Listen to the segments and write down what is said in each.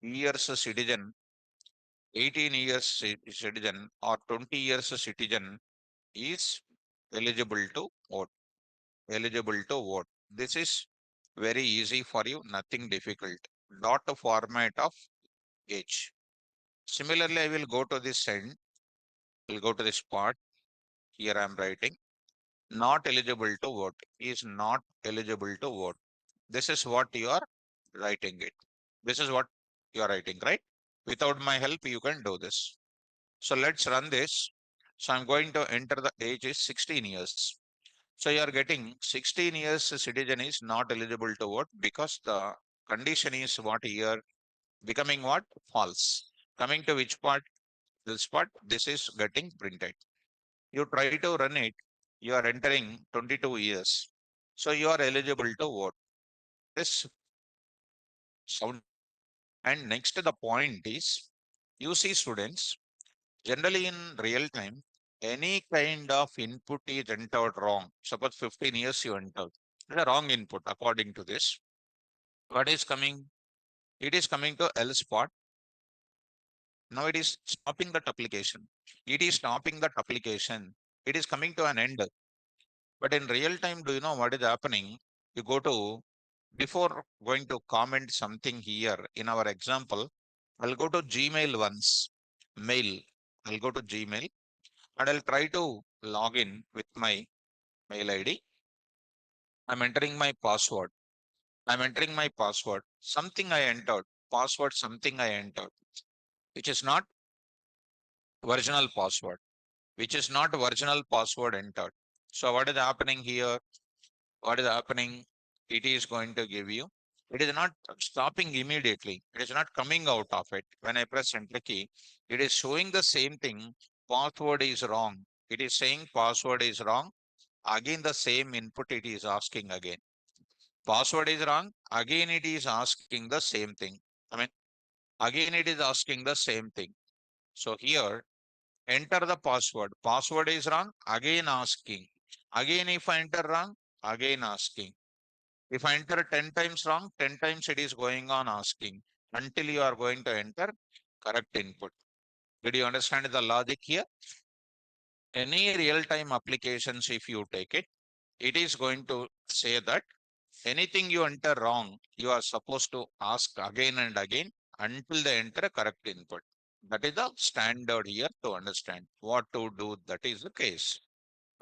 years citizen, 18 years citizen, or 20 years citizen is eligible to vote. Eligible to vote. This is very easy for you, nothing difficult. Not a format of age. Similarly, I will go to this end. I'll go to this part. Here I am writing. Not eligible to vote. Is not eligible to vote. This is what you are writing it. This is what you are writing, right? Without my help, you can do this. So let's run this. So I'm going to enter the age is 16 years. So you are getting 16 years citizen is not eligible to vote because the condition is what here becoming what? False. Coming to which part? This part, this is getting printed. You try to run it, you are entering 22 years. So you are eligible to vote. This sound. And next the point is, you see students, generally in real time, any kind of input is entered wrong. Suppose 15 years you entered. The wrong input according to this. What is coming? It is coming to L spot. Now it is stopping that application. It is stopping that application. It is coming to an end. But in real time, do you know what is happening? You go to, before going to comment something here in our example, I'll go to Gmail once, mail. I'll go to Gmail and I'll try to log in with my mail ID. I'm entering my password. I'm entering my password. Something I entered, password, something I entered, which is not original password, which is not original password entered. So what is happening here? What is happening? It is going to give you. It is not stopping immediately. It is not coming out of it. When I press enter key, it is showing the same thing. Password is wrong. It is saying password is wrong. Again, the same input it is asking again. Password is wrong. Again, it is asking the same thing. I mean, again, it is asking the same thing. So here, enter the password. Password is wrong. Again asking. Again, if I enter wrong, again asking. If I enter 10 times wrong, 10 times it is going on asking until you are going to enter correct input. Did you understand the logic here? Any real-time applications, if you take it, it is going to say that anything you enter wrong, you are supposed to ask again and again until they enter a correct input. That is the standard here to understand what to do. That is the case.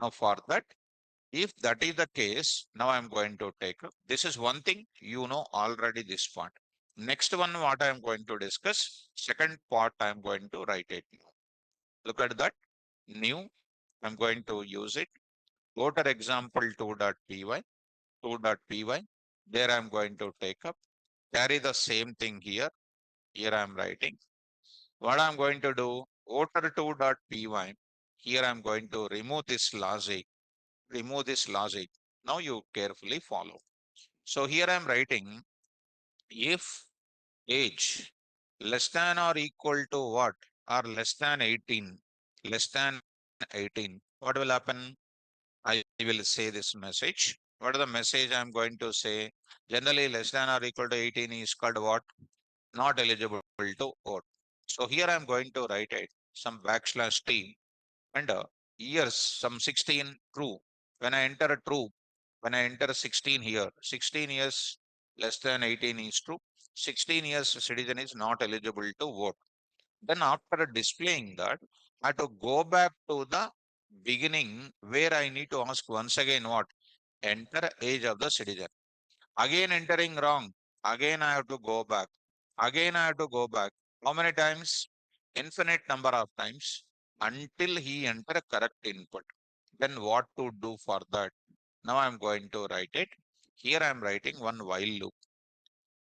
Now for that, if that is the case, now I'm going to take this is one thing you know already this part. Next one, what I'm going to discuss, second part, I'm going to write it now. Look at that. New, I'm going to use it. Go to example 2.py, 2.py. There I'm going to take up, carry the same thing here. Here I'm writing. What I'm going to do, voter2.py. Here I'm going to remove this logic. Remove this logic. Now you carefully follow. So here I'm writing if age less than or equal to what, or less than 18, less than 18, what will happen? I will say this message. What is the message I'm going to say? Generally less than or equal to 18 is called what? Not eligible to vote. So here I'm going to write it some backslash t and years some 16 true. When I enter a true, when I enter 16 here, 16 years less than 18 is true. 16 years citizen is not eligible to vote. Then after displaying that, I have to go back to the beginning where I need to ask once again what? Enter age of the citizen. Again entering wrong. Again I have to go back. Again I have to go back. How many times? Infinite number of times until he enter correct input. Then what to do for that? Now I'm going to write it. Here I'm writing one while loop.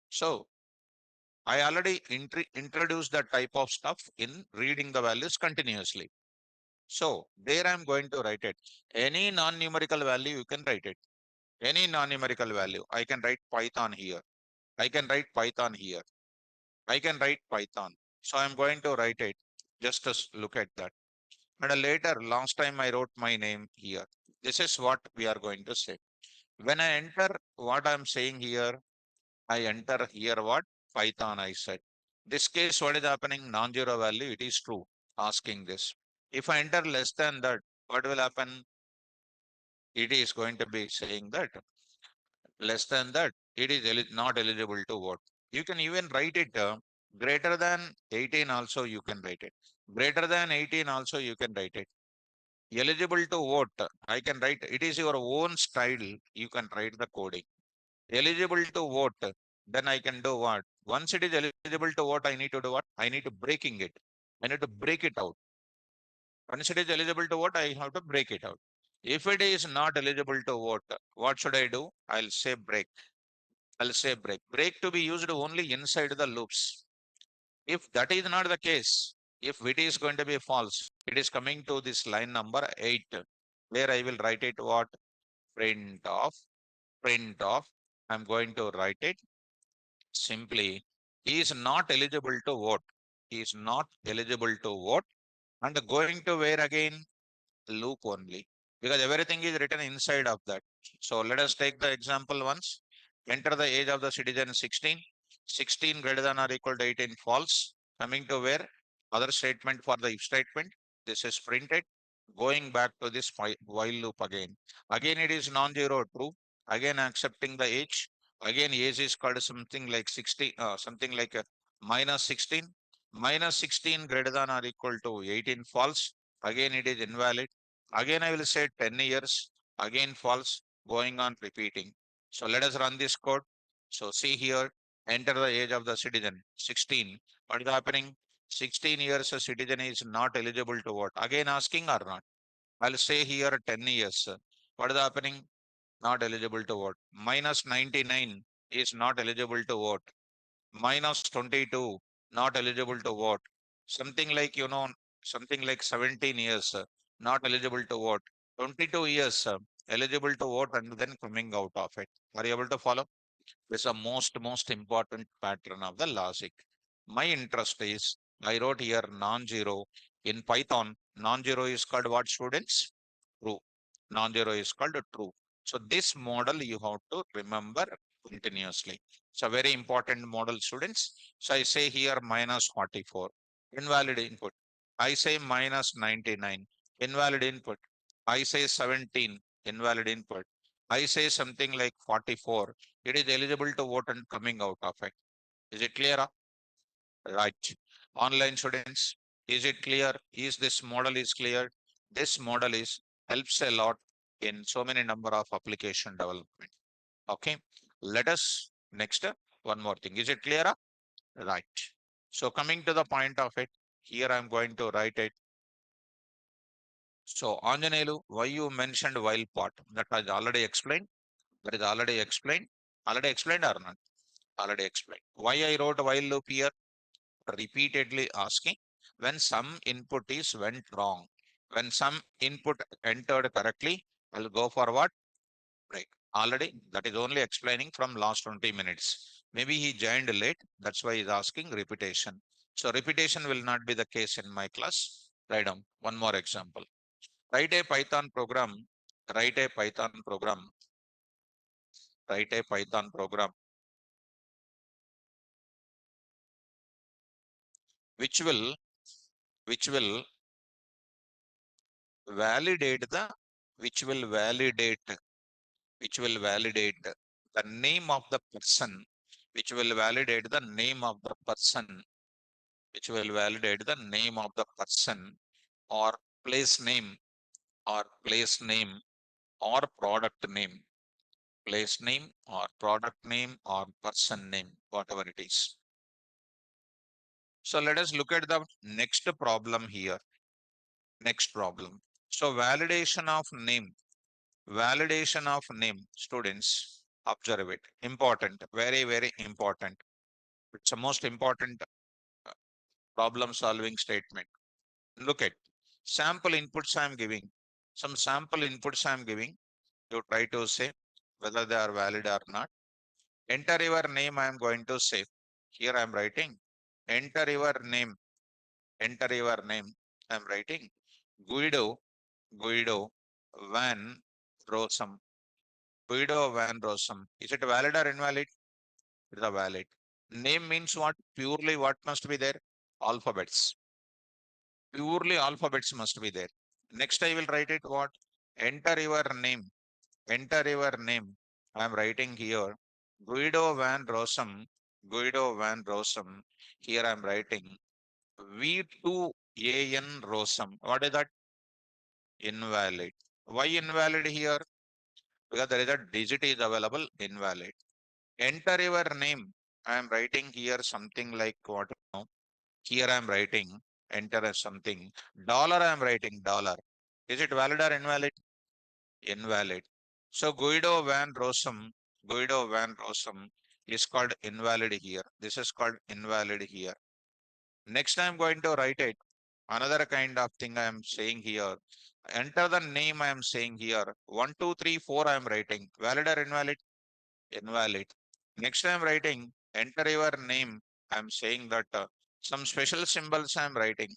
So I already introduced that type of stuff in reading the values continuously. So there I'm going to write it. Any non-numerical value, you can write it. Any non-numerical value. I can write Python here. I can write Python here. I can write Python. So I'm going to write it. Just to look at that. And later, last time I wrote my name here. This is what we are going to say. When I enter what I'm saying here, I enter here what? Python I said. This case, what is happening? Non-zero value, it is true. Asking this. If I enter less than that, what will happen? It is going to be saying that less than that, it is not eligible to vote. You can even write it greater than 18 also you can write it. Greater than 18 also you can write it. Eligible to vote, I can write, it is your own style, you can write the coding. Eligible to vote, then I can do what? Once it is eligible to vote, I need to do what? I need to breaking it. I need to break it out. Once it is eligible to vote, I have to break it out. If it is not eligible to vote, what should I do? I'll say break. I'll say break. Break to be used only inside the loops. If that is not the case, if it is going to be false, it is coming to this line number 8, where I will write it what? Print of, print of. I'm going to write it simply. He is not eligible to vote. He is not eligible to vote. And going to where again? Loop only, because everything is written inside of that. So let us take the example once. Enter the age of the citizen 16. 16 greater than or equal to 18 false. Coming to where? Other statement for the if statement. This is printed. Going back to this while loop again. Again it is non-zero true. Again accepting the age. Again age is called something like 60, something like a minus 16. Minus 16 greater than or equal to 18 false. Again it is invalid. Again I will say 10 years. Again false. Going on repeating. So let us run this code. So see here, enter the age of the citizen 16. What is happening? 16 years a citizen is not eligible to vote. Again asking or not? I'll say here 10 years. What is happening? Not eligible to vote. Minus 99 is not eligible to vote. Minus 22 not eligible to vote. Something like, something like 17 years not eligible to vote. 22 years eligible to vote, and then coming out of it. Are you able to follow? This is a most important pattern of the logic. My interest is, I wrote here non-zero. In Python, non-zero is called what, students? True. Non-zero is called true. So this model you have to remember continuously. It's a very important model, students. So I say here minus 44, invalid input. I say minus 99, invalid input. I say 17, invalid input. I say something like 44, it is eligible to vote and coming out of it. Is it clear? Right. Online students, is it clear? Is this model is clear? This model is helps a lot in so many number of application development. Okay. Let us next one more thing. Is it clear? Right. So coming to the point of it, here I'm going to write it. So Anjanelu, why you mentioned while part? That was already explained. That is already explained. Already explained or not? Already explained. Why I wrote while loop here? Repeatedly asking when some input is went wrong. When some input entered correctly, I'll go for what? Break. Already that is only explaining from last 20 minutes. Maybe he joined late. That's why he's asking repetition. So repetition will not be the case in my class. Write down one more example. Write a Python program. Write a Python program. Write a Python program which will which will validate the which will validate which will validate the name of the person, which will validate the name of the person, which will validate the name of the person, or place name, or place name, or product name, place name or product name or person name, whatever it is. So let us look at the next problem here. Next problem. So validation of name. Validation of name, students, observe it. Important, very important. It's the most important problem solving statement. Look at sample inputs I'm giving. Some sample inputs I'm giving. You try to say whether they are valid or not. Enter your name, I am going to say. Here I am writing. Enter your name. Enter your name. I am writing Guido Van Rossum. Guido Van Rossum. Is it valid or invalid? It is a valid. Name means what? Purely what must be there? Alphabets. Purely alphabets must be there. Next, I will write it what? Enter your name. Enter your name. I am writing here Guido van Rossum. Guido van Rossum. Here I am writing V2AN Rossum. What is that? Invalid. Why invalid here? Because there is a digit is available, invalid. Enter your name. I am writing here something like what now? Here I am writing enter as something. Dollar I am writing dollar. Is it valid or invalid? Invalid. So Guido van Rossum is called invalid here. This is called invalid here. Next I am going to write it. Another kind of thing I am saying here. Enter the name I am saying here. 1, 2, 3, 4 I am writing. Valid or invalid? Invalid. Next I am writing. Enter your name. I am saying that some special symbols I am writing.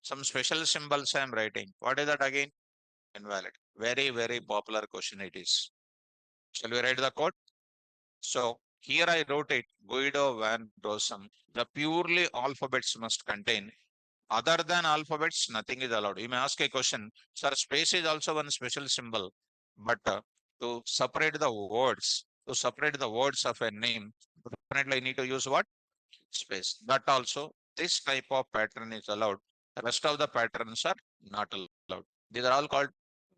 Some special symbols I am writing. What is that again? Invalid. Very, very popular question it is. Shall we write the code? So here I wrote it, Guido van Rossum. The purely alphabets must contain. Other than alphabets, nothing is allowed. You may ask a question, sir, space is also one special symbol, but to separate the words of a name, definitely I need to use what? Space. That also, this type of pattern is allowed. The rest of the patterns are not allowed. These are all called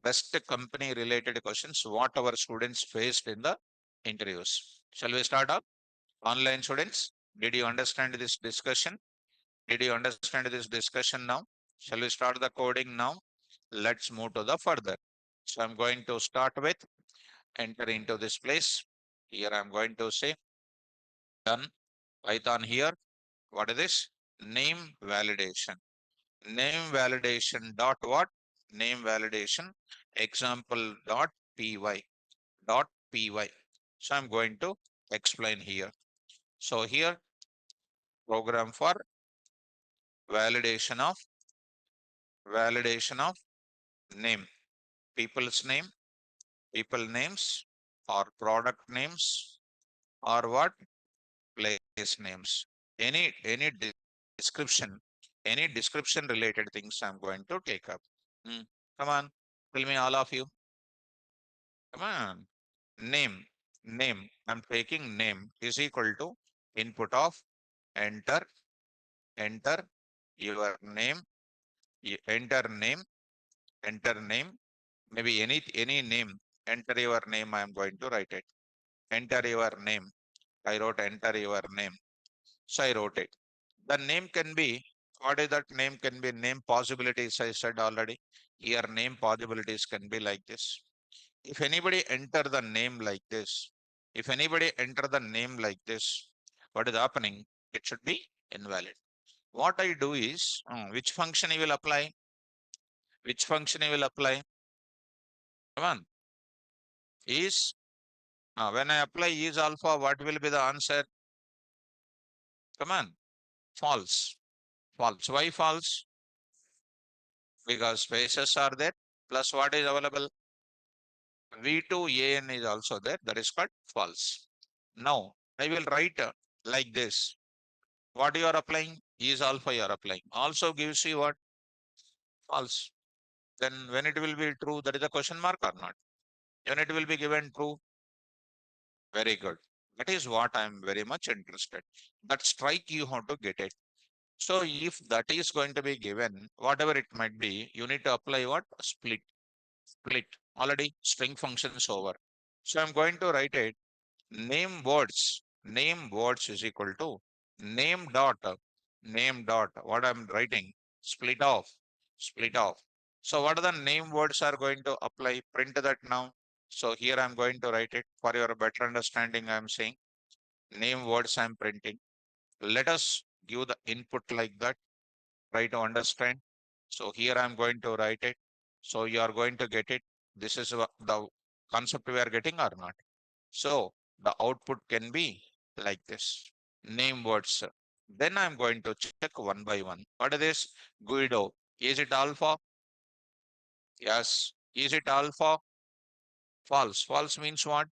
best company related questions, what our students faced in the interviews. Shall we start up? Online students, did you understand this discussion? Did you understand this discussion now? Shall we start the coding now? Let's move to the further. So I'm going to start with enter into this place. Here I'm going to say done. Python here. What is this? Name validation. Name validation dot what? Name validation example dot py dot py. So I'm going to explain here. So here program for validation of name, people's name, people names or product names or what? Place names. Any description, any description related things I'm going to take up. Hmm. Come on, tell me all of you. Come on. Name, I'm taking name is equal to input of enter, enter your name, enter name, enter name, maybe any name, enter your name. I am going to write it. Enter your name. I wrote enter your name. So I wrote it. The name can be, what is that name can be? Name possibilities, I said already. Here name possibilities can be like this. If anybody enter the name like this, if anybody enter the name like this, what is happening? It should be invalid. What I do is, which function you will apply? Which function you will apply? Come on. Is, when I apply is alpha, what will be the answer? Come on. False. False. Why false? Because spaces are there. Plus what is available? V2AN is also there. That is called false. Now I will write like this. What you are applying is alpha you are applying. Also gives you what? False. Then when it will be true, that is a question mark or not? When it will be given true, very good. That is what I am very much interested. That strike you have to get it. So if that is going to be given, whatever it might be, you need to apply what? Split. Split. Already string functions over. So I'm going to write it. Name words is equal to name dot, what I'm writing, split off. So what are the name words are going to apply? Print that now. So here I'm going to write it for your better understanding. I'm saying name words I'm printing. Let us give the input like that. Try to understand. So here I'm going to write it. So you are going to get it. This is the concept we are getting or not. So the output can be like this. Name words. Then I'm going to check one by one. What is this? Guido. Is it alpha? Yes. Is it alpha? False. False means what?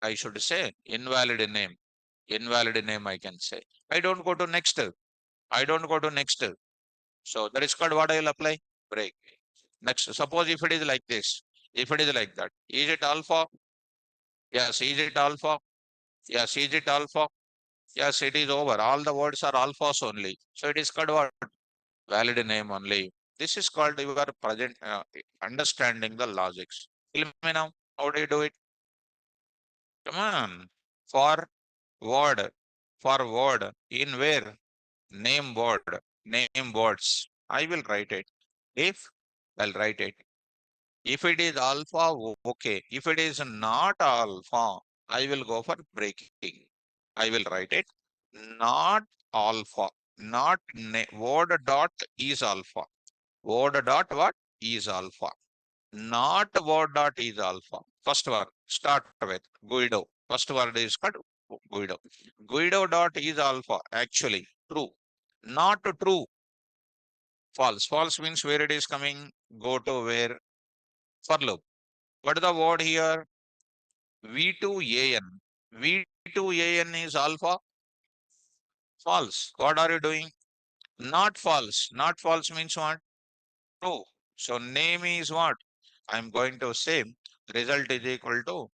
I should say invalid name. Invalid name I can say. I don't go to next. I don't go to next. So that is called what I will apply? Break. Next, suppose if it is like this, if it is like that, is it alpha? Yes, is it alpha? Yes, is it alpha? Yes, it is over. All the words are alphas only. So it is called what? Valid name only. This is called your present understanding the logics. Tell me now, how do you do it? Come on. For word, for word, in where? Name word, name words. I will write it. If I'll write it. If it is alpha, okay. If it is not alpha, I will go for breaking. I will write it. Not alpha. Not word dot is alpha. Word dot what is alpha. Not word dot is alpha. First word. Start with Guido. First word is called Guido. Guido dot is alpha. Actually, true. Not true. False. False means where it is coming. Go to where for loop. What is the word here? V2AN. V2AN is alpha. False. What are you doing? Not false. Not false means what? True. So name is what? I'm going to say result is equal to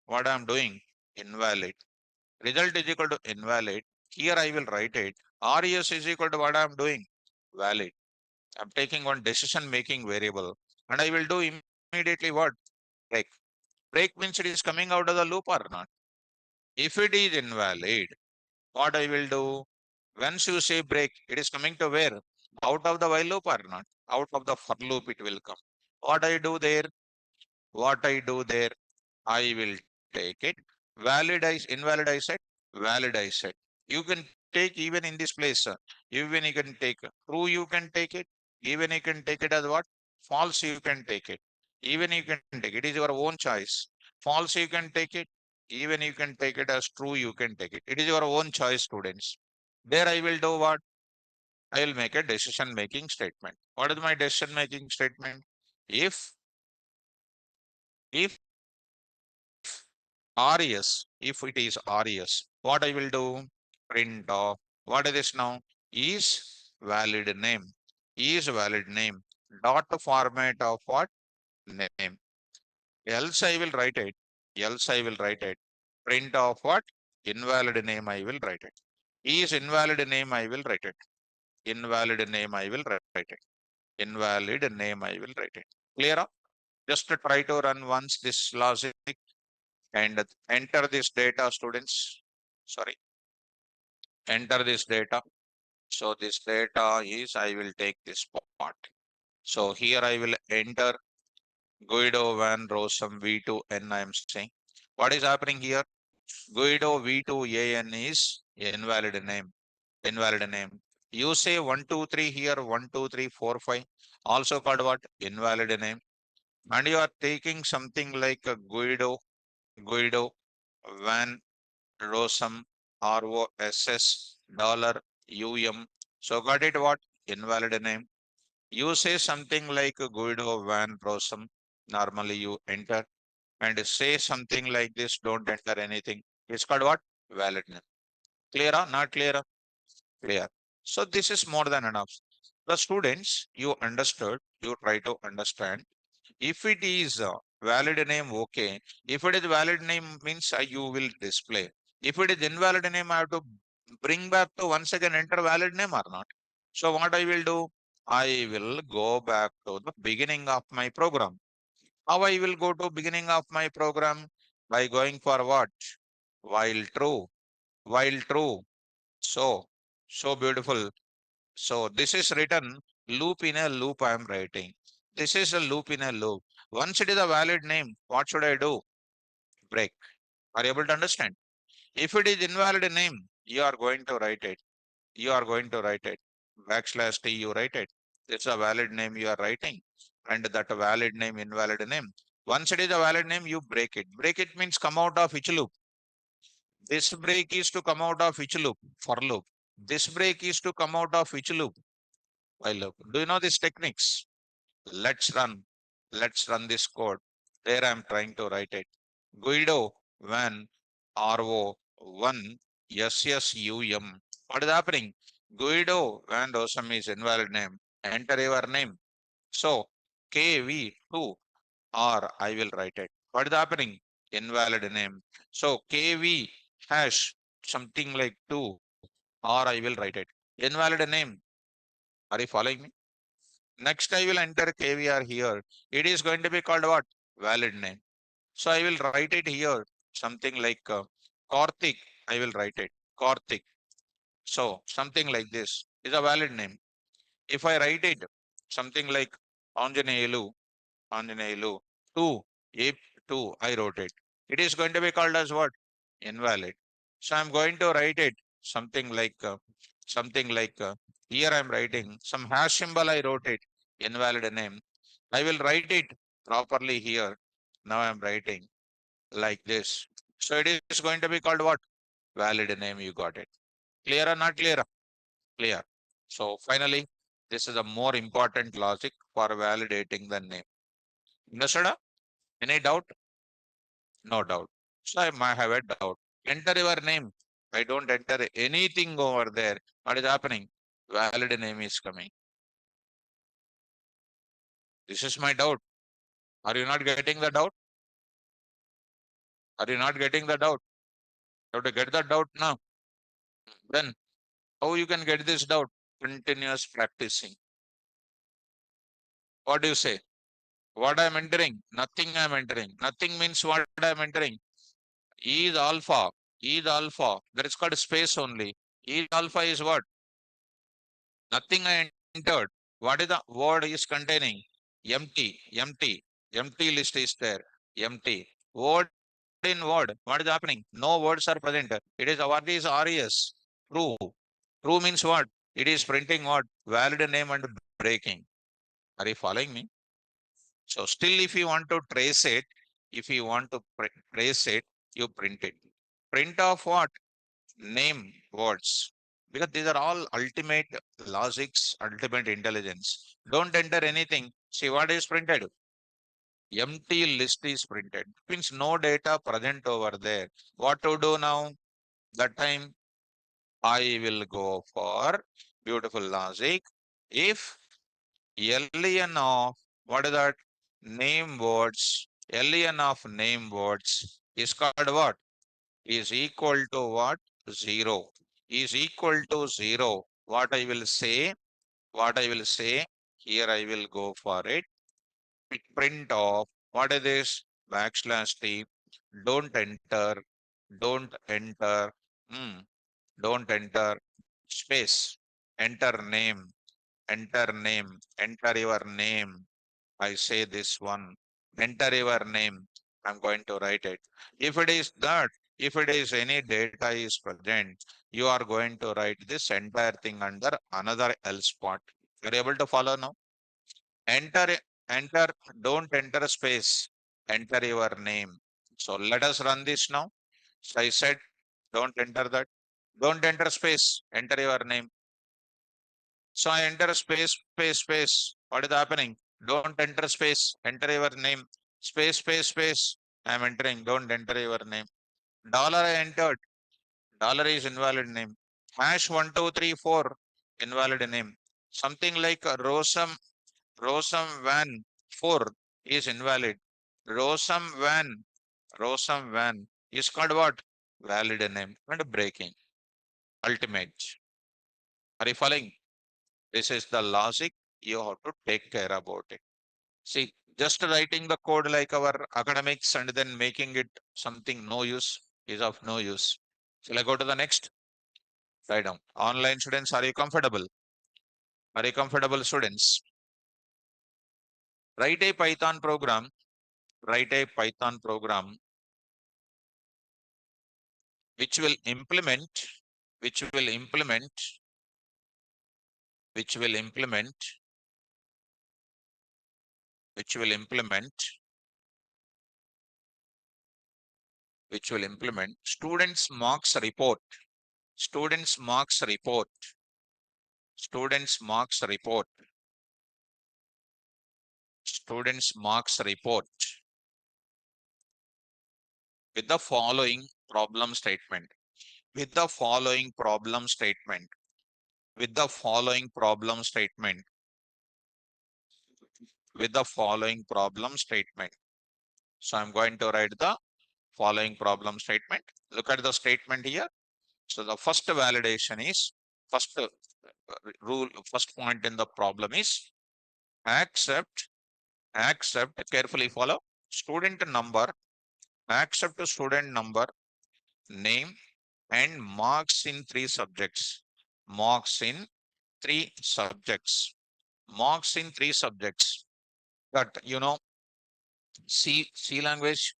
what I'm doing? Invalid. Result is equal to invalid. Here I will write it. RES is equal to what I'm doing? Valid. I'm taking one decision making variable and I will do immediately what? Break. Break means it is coming out of the loop or not. If it is invalid, what I will do? Once you say break, it is coming to where? Out of the while loop or not? Out of the for loop it will come. What I do there? What I do there? I will take it. Valid I invalid I said. Valid I said. You can take even in this place. Even you can take true. You can take it. Even you can take it as what? False. You can take it. Even you can take it. It is your own choice. False. You can take it. Even you can take it as true. You can take it. It is your own choice, students. There I will do what? I will make a decision making statement. What is my decision making statement? If RES, if it is RES, what I will do? Print of what is this now? Is valid name. Is valid name. Dot format of what? Name. Else I will write it. Else I will write it. Print of what? Invalid name I will write it. Is invalid name I will write it. Invalid name I will write it. Invalid name I will write it. Clear? Just try to run once this logic and enter this data, students. Sorry, enter this data. So this data is, I will take this part. So here I will enter Guido Van Rossum V2N I am saying. What is happening here? Guido V2AN is invalid name. Invalid name. You say 1, 2, 3 here, 1, 2, 3, 4, 5. Also called what? Invalid name. And you are taking something like a Guido Van Rossum ROSS $UM. So got it what? Invalid name. You say something like Guido Van Rossum. Normally you enter and say something like this. Don't enter anything. It's called what? Valid name. Clear? Not clear? Clear. So this is more than enough. The students, you understood, you try to understand. If it is a valid name, okay. If it is valid name means you will display. If it is invalid name, I have to bring back to once again enter valid name or not. So what I will do? I will go back to the beginning of my program. How I will go to beginning of my program? By going for what? While true. While true. So beautiful. So this is written loop in a loop I am writing. This is a loop in a loop. Once it is a valid name, what should I do? Break. Are you able to understand? If it is invalid name, you are going to write it. You are going to write it. Backslash T, you write it. It's a valid name you are writing. And that valid name, invalid name. Once it is a valid name, you break it. Break it means come out of which loop? This break is to come out of which loop? For loop. This break is to come out of which loop? While loop. Do you know these techniques? Let's run. Let's run this code. There I'm trying to write it. Guido Van RO 1 SSUM. What is happening? Guido Van Rossum is invalid name. Enter your name. So KV2 or I will write it. What is happening? Invalid name. So KV hash something like 2 or I will write it. Invalid name. Are you following me? Next I will enter KVR here. It is going to be called what? Valid name. So I will write it here. Something like Karthik. I will write it. Karthik. So something like this is a valid name. If I write it something like Anjaneyulu, Anjaneyulu 2, if 2, I wrote it. It is going to be called as what? Invalid. So I'm going to write it something like here I'm writing some hash symbol. I wrote it invalid name. I will write it properly here. Now I'm writing like this. So it is going to be called what? Valid name. You got it. Clear or not clear? Clear. So finally, this is a more important logic for validating the name. Understood? Any doubt? No doubt. So I might have a doubt. Enter your name. I don't enter anything over there. What is happening? Valid name is coming. This is my doubt. Are you not getting the doubt? Are you not getting the doubt? You have to get the doubt now. Then how you can get this doubt? Continuous practicing. What do you say? What I am entering? Nothing I am entering. Nothing means what I am entering. E is alpha. E is alpha. That is called space only. E is alpha is what? Nothing I entered. What is the word is containing? Empty. Empty. Empty list is there. Empty. Word in word. What is happening? No words are present. It is what is RES. True. True means what? It is printing what? Valid name and breaking. Are you following me? So still if you want to trace it, if you want to trace it, you print it. Print of what? Name words. Because these are all ultimate logics, ultimate intelligence. Don't enter anything. See what is printed? Empty list is printed. Means no data present over there. What to do now? That time I will go for beautiful logic. If LN of what is that? Name words. LN of name words is called what? Is equal to what? 0. Is equal to 0. What I will say? What I will say? Here I will go for it. Print of what is this? Backslash T. Don't enter. Don't enter. Don't enter space. Enter name. Enter name. Enter your name. I say this one. Enter your name. I'm going to write it. If it is that, if it is any data is present, you are going to write this entire thing under another else part. You're able to follow now? Enter, enter, don't enter space. Enter your name. So let us run this now. So I said, don't enter that. Don't enter space. Enter your name. So I enter space, space, space. What is happening? Don't enter space. Enter your name. Space, space, space. I am entering. Don't enter your name. Dollar I entered. Dollar is invalid name. Hash 1234. Invalid name. Something like Rosam, Rosam Van 4 is invalid. Rosam Van, Rosam Van is called what? Valid name and breaking. Ultimate. Are you following? This is the logic. You have to take care about it. See, just writing the code like our academics and then making it something no use is of no use. Shall I go to the next? Write down. Online students, are you comfortable? Are you comfortable, students? Write a Python program. Write a Python program which will implement, which will implement, which will implement, which will implement, which will implement students marks report. Students marks report. Students marks report. Students marks report with the following problem statement. with the following problem statement. With the following problem statement. With the following problem statement. So I'm going to write the following problem statement. Look at the statement here. So the first validation is, first rule, first point in the problem is accept, carefully follow, student number, accept student number, name and marks in three subjects. Marks in three subjects. Marks in three subjects. But C language,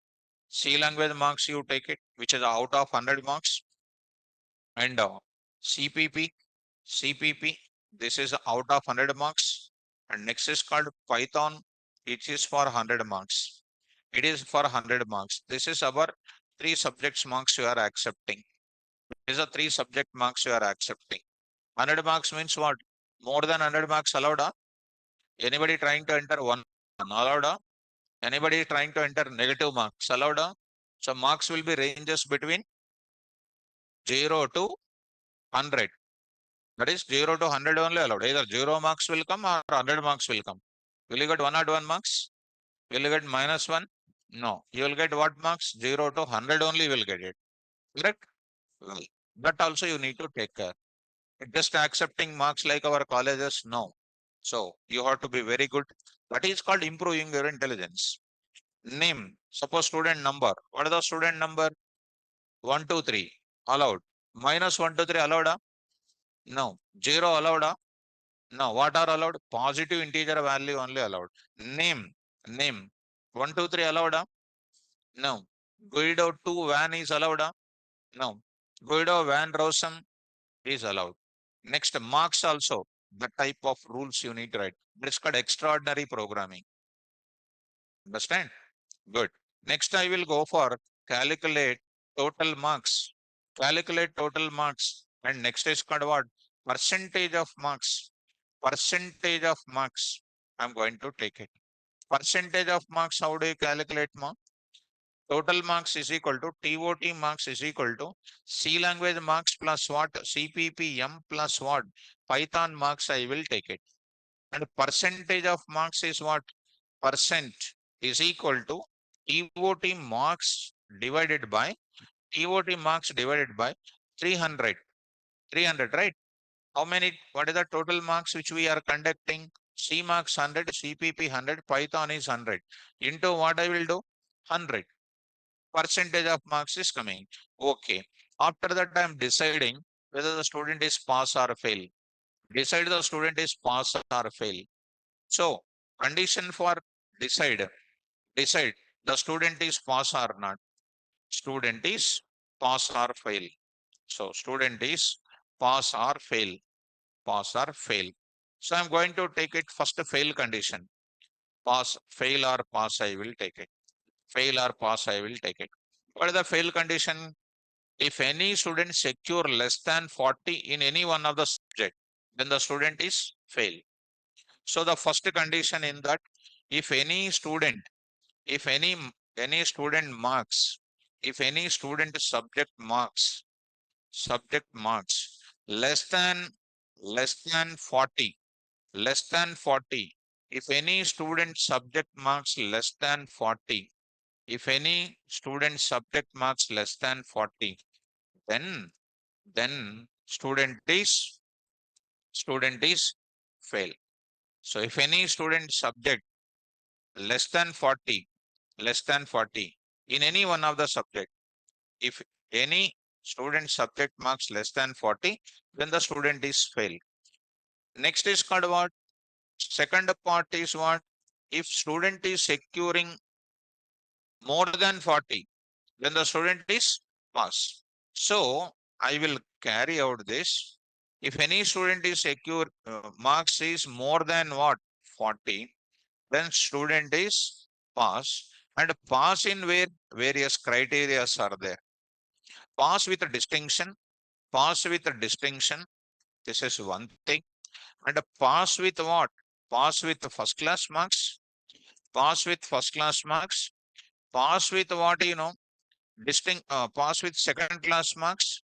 C language marks you take it, which is out of 100 marks, and CPP, CPP, this is out of 100 marks, and next is called Python, which is for 100 marks. It is for 100 marks. This is our three subjects marks you are accepting. These are three subject marks you are accepting. 100 marks means what? More than 100 marks allowed? Anybody trying to enter one allowed? Anybody trying to enter negative marks allowed? So marks will be ranges between 0 to 100. That is 0 to 100 only allowed. Either 0 marks will come or 100 marks will come. Will you get 101 marks? Will you get -1? No. You will get what marks? 0 to 100 only will get it. Correct? Well, that also you need to take care. Just accepting marks like our colleges, no. So you have to be very good. That is called improving your intelligence. Name. Suppose student number. What is the student number? 1, 2, 3. Allowed. -1, 2, 3 allowed? No. 0 allowed? No. What are allowed? Positive integer value only allowed. Name. Name. 1, 2, 3 allowed? No. Guido 2 van is allowed? No. Guido van Rossum is allowed. Next, marks also. The type of rules you need to write. It's called extraordinary programming. Understand? Good. Next, I will go for calculate total marks. Calculate total marks. And next is called what? Percentage of marks. Percentage of marks. I'm going to take it. Percentage of marks. How do you calculate mark? Total marks is equal to TOT marks is equal to C language marks plus what? CPPM plus what? Python marks. I will take it. And percentage of marks is what? Percent is equal to TOT marks divided by TOT marks divided by 300. 300, right? How many? What is the total marks which we are conducting? C marks 100, CPP 100, Python is 100. Into what I will do? 100. Percentage of marks is coming. Okay. After that, I am deciding whether the student is pass or fail. Decide the student is pass or fail. So, condition for decide. Decide the student is pass or not. Student is pass or fail. So, student is pass or fail. Pass or fail. So, I'm going to take it first fail condition. Pass, fail or pass, I will take it. Fail or pass, I will take it. What is the fail condition? If any student secure less than 40 in any one of the subject, then the student is fail. So the first condition in that, if any student, if any student marks, if any student subject marks less than 40, less than 40, if any student subject marks less than 40, if any student subject marks less than 40, then student is fail. So if any student subject less than 40, less than 40 in any one of the subject, if any student subject marks less than 40, then the student is fail. Next is called what? Second part is what? If student is securing more than 40, then the student is pass. So I will carry out this. If any student is secure marks is more than what? 40, then student is pass, and pass in where various criteria are there. Pass with a distinction, pass with a distinction. This is one thing. And pass with what? Pass with first class marks, pass with first class marks, pass with what? Pass with second class marks,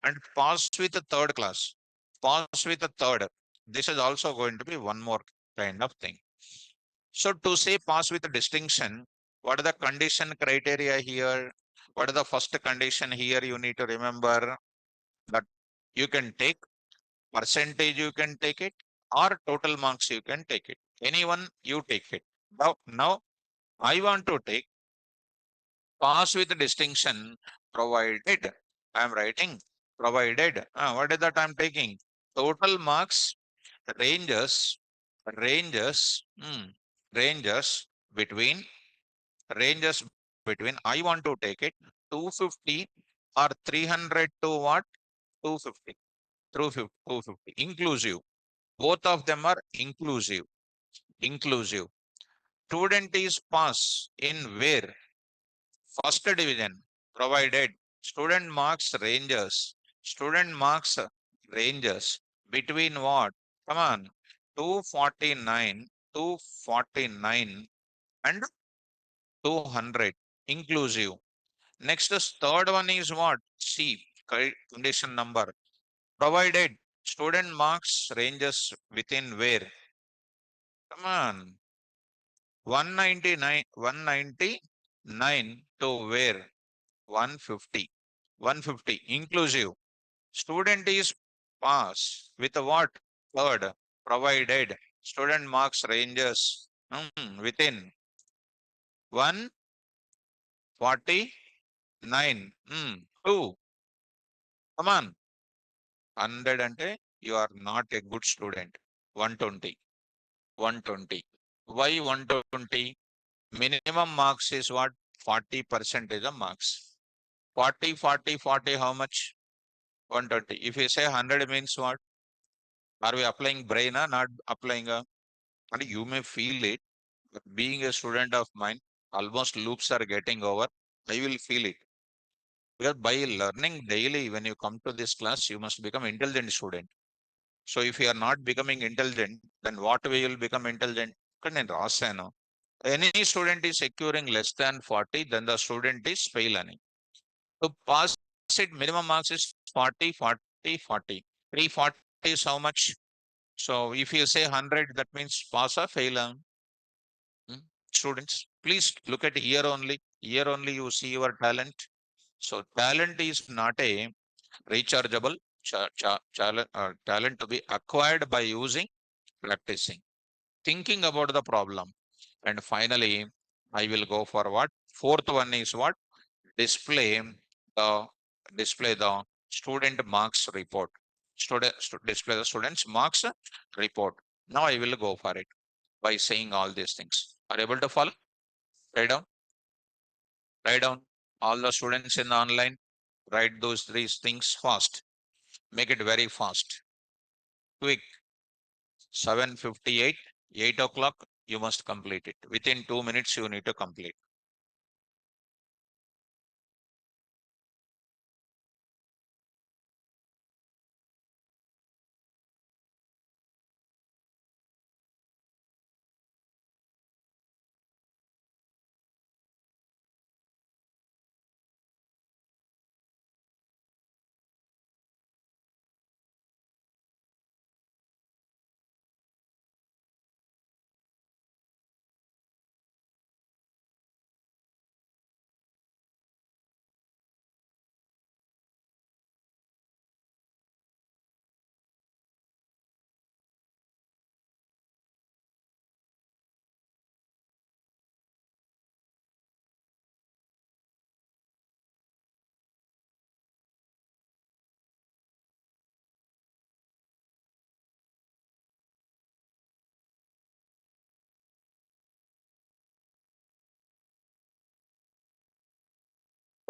and pass with a third class. Pass with a third. This is also going to be one more kind of thing. So to say pass with a distinction, what are the condition criteria here? What are the first condition here? You need to remember that you can take percentage, you can take it, or total marks, you can take it. Anyone, you take it. Now I want to take pass with distinction provided. I am writing provided. What is that I am taking? Total marks ranges, ranges, ranges between, ranges between, I want to take it 250 or 300 to what? 250, through 250, inclusive. Both of them are inclusive, inclusive. Student is pass in where? First division, provided student marks ranges, student marks ranges between what? Come on, 249, 249 and 200 inclusive. Next is third one is what? C, condition number. Provided student marks ranges within where? Come on, 199, 199 to where? 150, 150 inclusive. Student is pass with what? Third, provided student marks ranges within 149 2. Come on, 100 ante you are not a good student. 120, 120. Why 120? Minimum marks is what? 40% is the marks. 40, 40, 40, how much? 120. If you say 100 means what? Are we applying brain or not applying a? And you may feel it, but being a student of mine, almost loops are getting over. I will feel it. Because by learning daily, when you come to this class, you must become intelligent student. So if you are not becoming intelligent, then what way you will become intelligent? ఇక్కడ నేను రాశాను. Any student is securing less than 40, then the student is fail అని. To pass it, minimum marks is 40, 40, 40. 340 is how much? So if you say 100, that means pass or fail. Students, please look at here only. Here only you see your talent. So talent is not a rechargeable talent to be acquired by using, practicing, thinking about the problem. And finally, I will go for what? Fourth one is what? Display the display the student marks report. Display the students marks report. Now I will go for it by saying all these things. Are you able to follow? Write down. Write down. All the students in the online, write those three things fast. Make it very fast. Quick. 7:58, 8 o'clock, you must complete it. Within 2 minutes, you need to complete.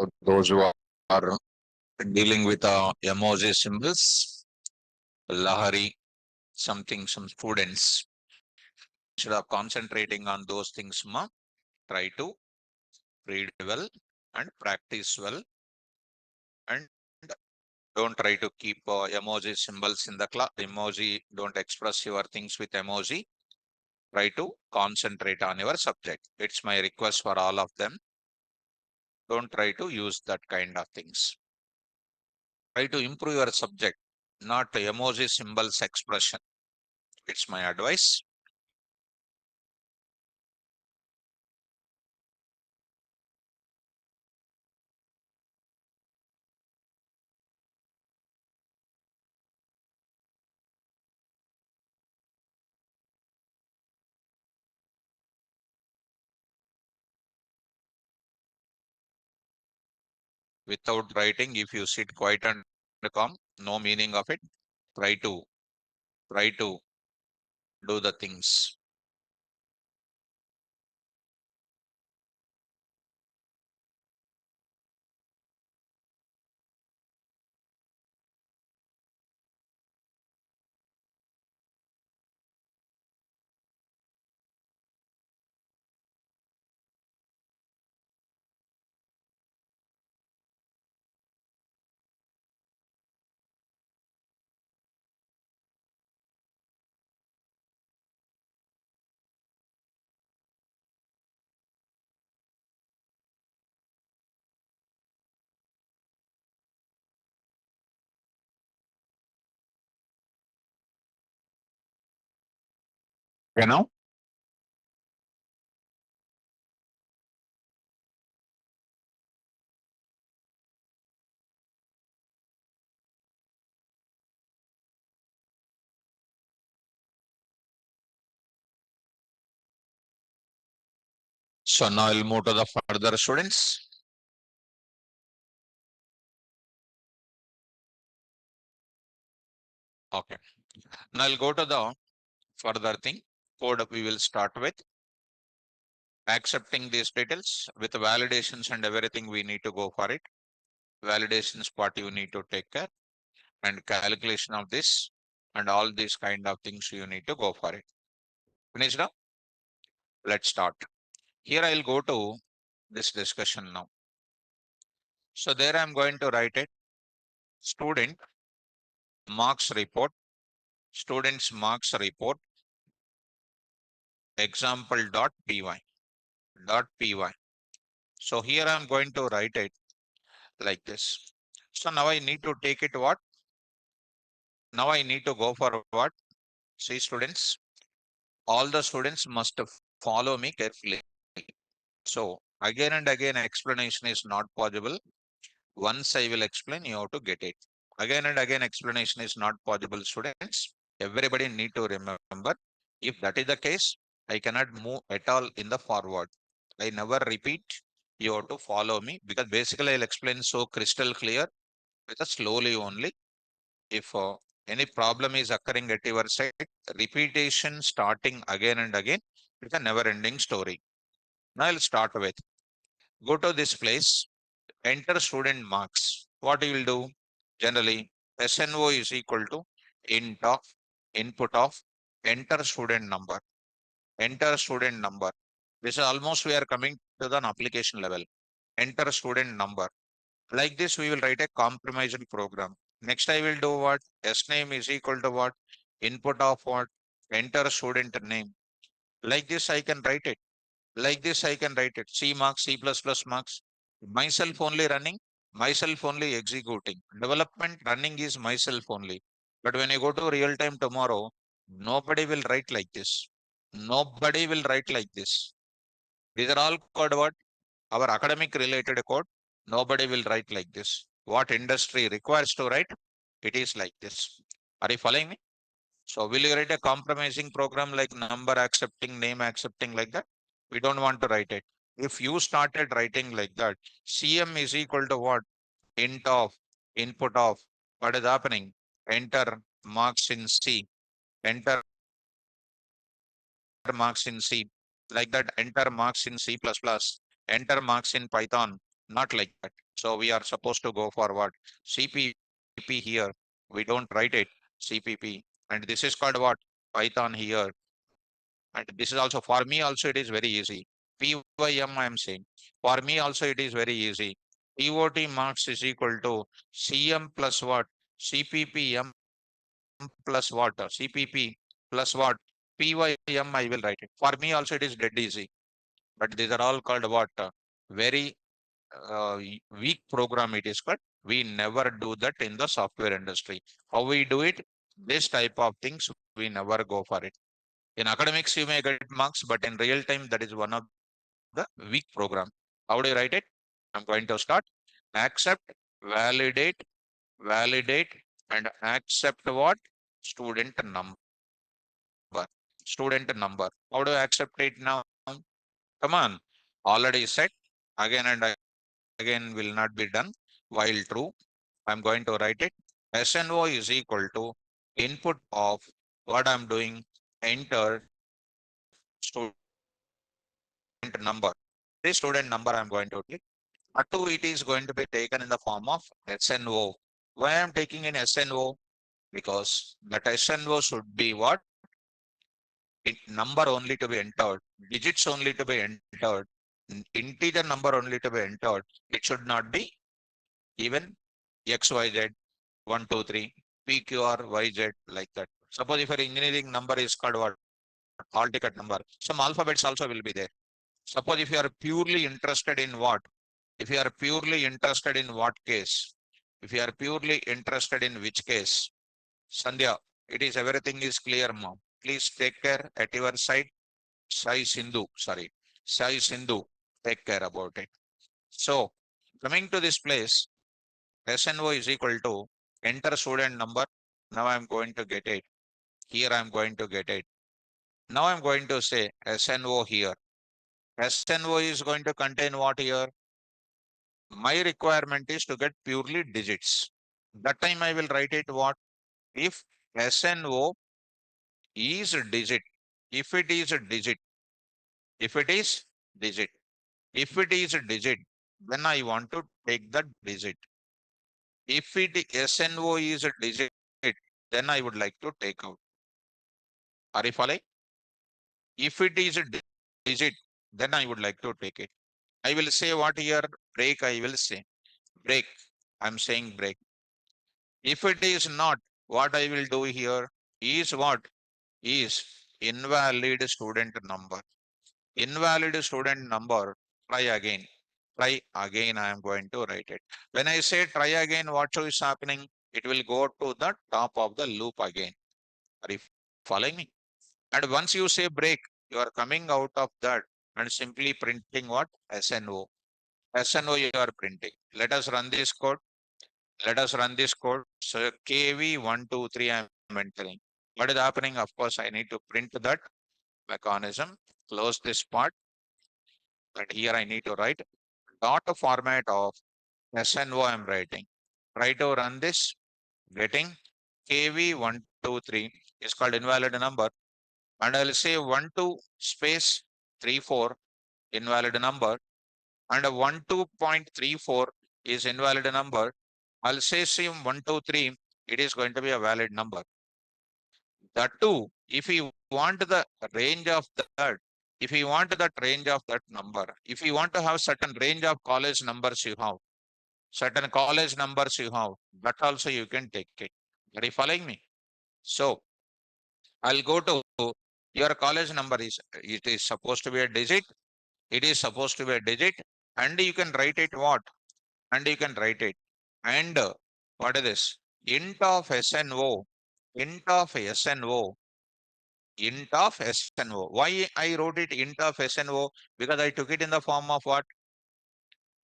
For those who are dealing with emoji symbols, Lahari, something, some students, instead of concentrating on those things, try to read well and practice well, and don't try to keep emoji symbols in the class. Emoji, don't express your things with emoji. Try to concentrate on your subject. It's my request for all of them. Don't try to use that kind of things. Try to improve your subject, not emoji symbols expression. It's my advice. Without writing, if you sit quiet and calm, no meaning of it. Try to try to do the things. You know? So now I'll move to the further students. Okay. Now I'll go to the further thing. Code we will start with accepting these details with validations and everything we need to go for it. Validations part you need to take care and calculation of this and all these kind of things you need to go for it. Finished now? Let's start. Here I'll go to this discussion now. So there I'm going to write it. Student marks report. Students marks report. Example dot py. Dot py. So here I'm going to write it like this. So now I need to take it what? Now I need to go for what? See students, all the students must follow me carefully. So again and again explanation is not possible. Once I will explain, you have to get it. Again and again explanation is not possible, students. Everybody need to remember. If that is the case, I cannot move at all in the forward. I never repeat. You have to follow me because basically I'll explain so crystal clear with a slowly only. If any problem is occurring at your side, repetition starting again and again, it's a never ending story. Now I'll start with go to this place, enter student marks. What you will do? Generally, SNO is equal to int of input of enter student number. Enter student number. This is almost we are coming to the application level. Enter student number. Like this, we will write a compromised program. Next, I will do what? S name is equal to what? Input of what? Enter student name. Like this, I can write it. Like this, I can write it. C marks, C plus plus marks. Myself only running, myself only executing. Development running is myself only. But when I go to real time tomorrow, nobody will write like this. Nobody will write like this. These are all called what? Our academic related code. Nobody will write like this. What industry requires to write, it is like this. Are you following me? So will you write a compromising program like number accepting, name accepting like that? We don't want to write it. If you started writing like that, CM is equal to what? Int of, input of, what is happening? Enter marks in C, enter marks in C, like that, enter marks in C++, enter marks in Python, not like that. So we are supposed to go forward. CPP here, we don't write it, CPP. And this is called what? Python here. And this is also, for me also it is very easy. PYM I am saying. For me also it is very easy. POT marks is equal to CM plus what? CPPM plus what? CPP plus what? PYM I will write it. For me also it is dead easy. But these are all called what? Very weak program it is called. We never do that in the software industry. How we do it? This type of things we never go for it. In academics, you may get marks, but in real time, that is one of the weak program. How do you write it? I'm going to start. Accept, validate, validate, and accept what? Student number. Student number. How do I accept it now? Come on. Already said again and again will not be done. While true, I'm going to write it. SNO is equal to input of what I'm doing. Enter student number. This student number I'm going to take. Two, it is going to be taken in the form of SNO. Why I'm taking in SNO? Because that SNO should be what? Number only to be entered, digits only to be entered, integer number only to be entered. It should not be even XYZ 123 PQR YZ like that. Suppose if your engineering number is called what? Hall ticket number. Some alphabets also will be there. Suppose if you are purely interested in what? If you are purely interested in what case? If you are purely interested in which case? Sandhya, it is everything is clear, mom. Please take care at your side. Sai Sindhu, sorry. Sai Sindhu, take care about it. So, coming to this place, SNO is equal to enter student number. Now I'm going to get it. Here I'm going to get it. Now I'm going to say SNO here. SNO is going to contain what here? My requirement is to get purely digits. That time I will write it what? If SNO is a digit, if it is a digit, if it is digit, if it is a digit, then I want to take the digit. If it SNO is a digit, then I would like to take out. Are you following? If it is a digit, then I would like to take it. I will say what here? Break, I will say. Break. I'm saying break. If it is not, what I will do here is what? Is invalid student number. Invalid student number. Try again. Try again. I am going to write it. When I say try again, what is happening? It will go to the top of the loop again. Are you following me? And once you say break, you are coming out of that and simply printing what? SNO. SNO you are printing. Let us run this code. Let us run this code. So KV123 I am entering. What is happening? Of course, I need to print that mechanism. Close this part. And here I need to write dot format of SNO I am writing. Try to run this. Getting KV123 is called invalid number. And I'll say 12 space 34 invalid number. And a 12.34 is invalid number. I'll say same 123, it is going to be a valid number. That too, if you want the range of that, if you want that range of that number, if you want to have certain range of college numbers you have, certain college numbers you have, that also you can take it. Are you following me? So I'll go to your college number it is supposed to be a digit. It is supposed to be a digit, and you can write it what? And you can write it. And what is this? Int of SNO, int of SNO, int of SNO. Why I wrote it int of SNO? Because I took it in the form of what?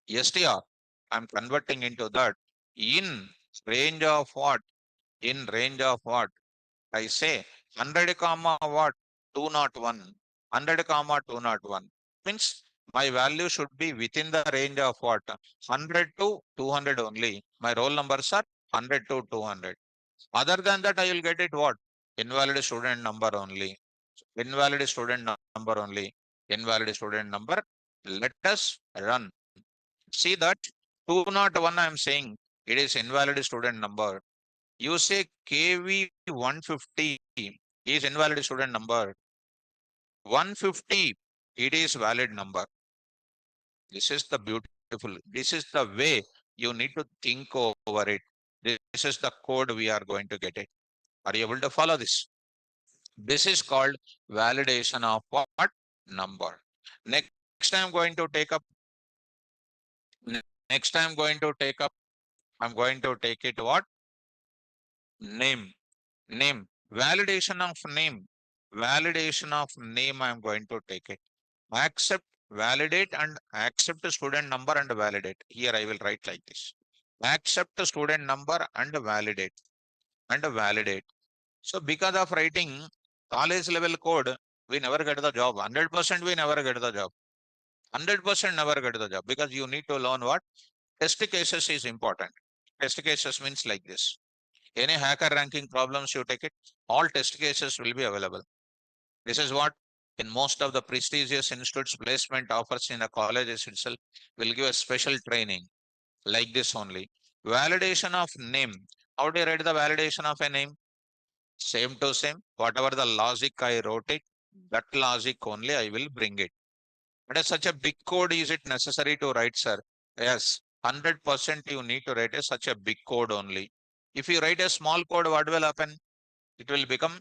STR. I'm converting into that in range of what? In range of what? I say 100 comma what? 201. 100 comma 201. Means my value should be within the range of what? 100 to 200 only. My roll numbers are 100 to 200. Other than that, I will get it what? Invalid student number only. Invalid student number only. Invalid student number. Let us run. See that 201 I am saying it is invalid student number. You say KV150 is invalid student number. 150, it is valid number. This is the beautiful, this is the way you need to think over it. This is the code we are going to get it. Are you able to follow this? This is called validation of what? Number. Next, I'm going to take up Next I'm going to take up, I'm going to take it what? Name. Name. Validation of name. Validation of name I'm going to take it. Accept, validate and accept the student number and validate. Here I will write like this. Accept the student number and validate. And validate. So because of writing college level code, we never get the job. 100% we never get the job. 100% never get the job because you need to learn what? Test cases is important. Test cases means like this. Any hacker ranking problems you take it, all test cases will be available. This is what in most of the prestigious institutes placement offers in the colleges itself will give a special training like this only. Validation of name. How do you write the validation of a name? Same to same. Whatever the logic I wrote it, that logic only I will bring it. But as such a big code, is it necessary to write, sir? Yes, 100% you need to write a, such a big code only. If you write a small code, what will happen? It will become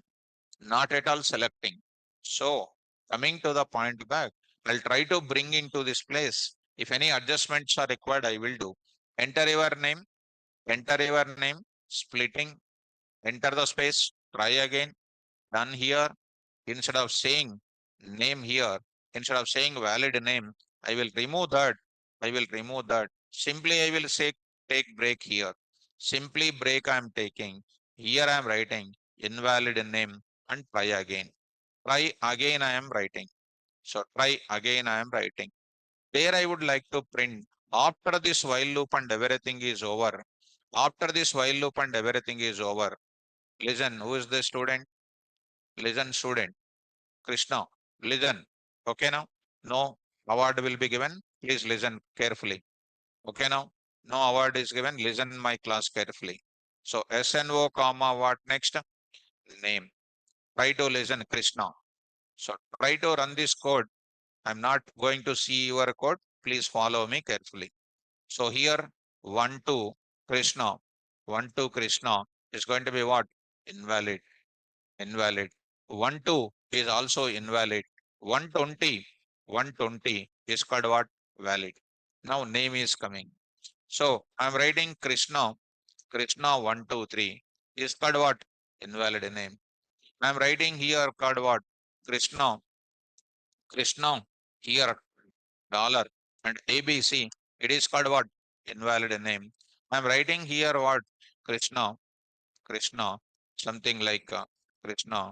not at all selecting. So, coming to the point back, I'll try to bring into this place. If any adjustments are required, I will do. Enter your name, splitting, enter the space, try again, done here. Instead of saying name here, instead of saying valid name, I will remove that. I will remove that. Simply, I will say take break here. Simply break I am taking. Here I am writing invalid name and try again. Try again I am writing. So try again I am writing. There I would like to print after this while loop and everything is over. After this while loop and everything is over. Listen, who is the student? Listen, student. Krishna, listen. Okay now? No award will be given. Please listen carefully. Okay now? No award is given. Listen my class carefully. So SNO comma what next? Name. Try to listen Krishna. So try to run this code. I'm not going to see your code. Please follow me carefully. So here 1 2 Krishna. 1 2 Krishna is going to be what? Invalid. Invalid. 1 2 is also invalid. 120, 120 is called what? Valid. Now name is coming. So I'm writing Krishna, Krishna 123 is called what? Invalid name. I'm writing here called what? Krishna, Krishna here dollar and ABC. It is called what? Invalid name. I'm writing here what? Krishna, Krishna, something like Krishna,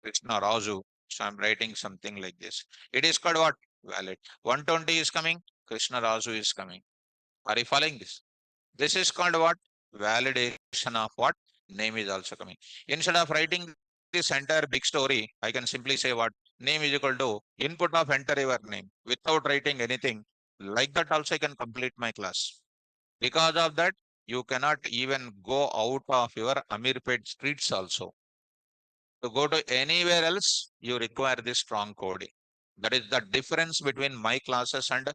Krishna Raju. So I'm writing something like this. It is called what? Valid. 120 is coming. Krishna Raju is coming. Are you following this? This is called what? Validation of what? Name is also coming. Instead of writing this entire big story, I can simply say what? Name is equal to input of enter your name without writing anything. Like that also I can complete my class. Because of that, you cannot even go out of your Amirpet streets also. To go to anywhere else, you require this strong coding. That is the difference between my classes and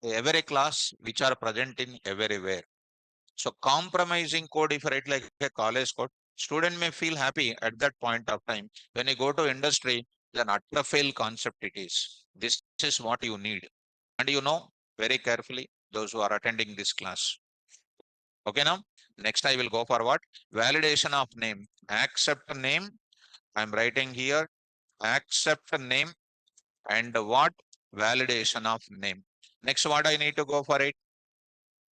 every class which are present in everywhere. So compromising code, if you write like a college code, student may feel happy at that point of time. When you go to industry, then utter fail concept it is. This is what you need. And you know very carefully those who are attending this class. Okay now, next I will go for what? Validation of name. Accept name. I'm writing here accept name and what? Validation of name. Next, what I need to go for it?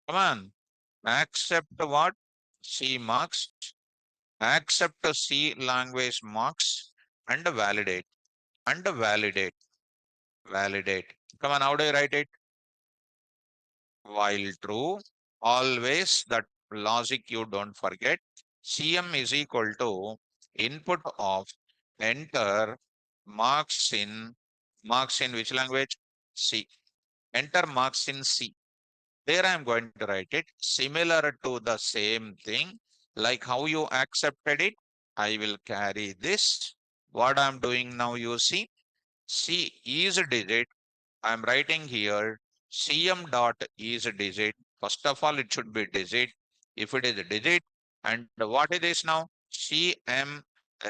Come on. Accept what? C marks. Accept C language marks and validate. And validate. Validate. Come on, how do you write it? While true, always that logic you don't forget. CM is equal to input of enter marks in which language? C. Enter marks in C. There I am going to write it similar to the same thing. Like how you accepted it, I will carry this. What I'm doing now, you see, C is a digit. I'm writing here CM dot is a digit. First of all, it should be digit. If it is a digit, and what it is now, CM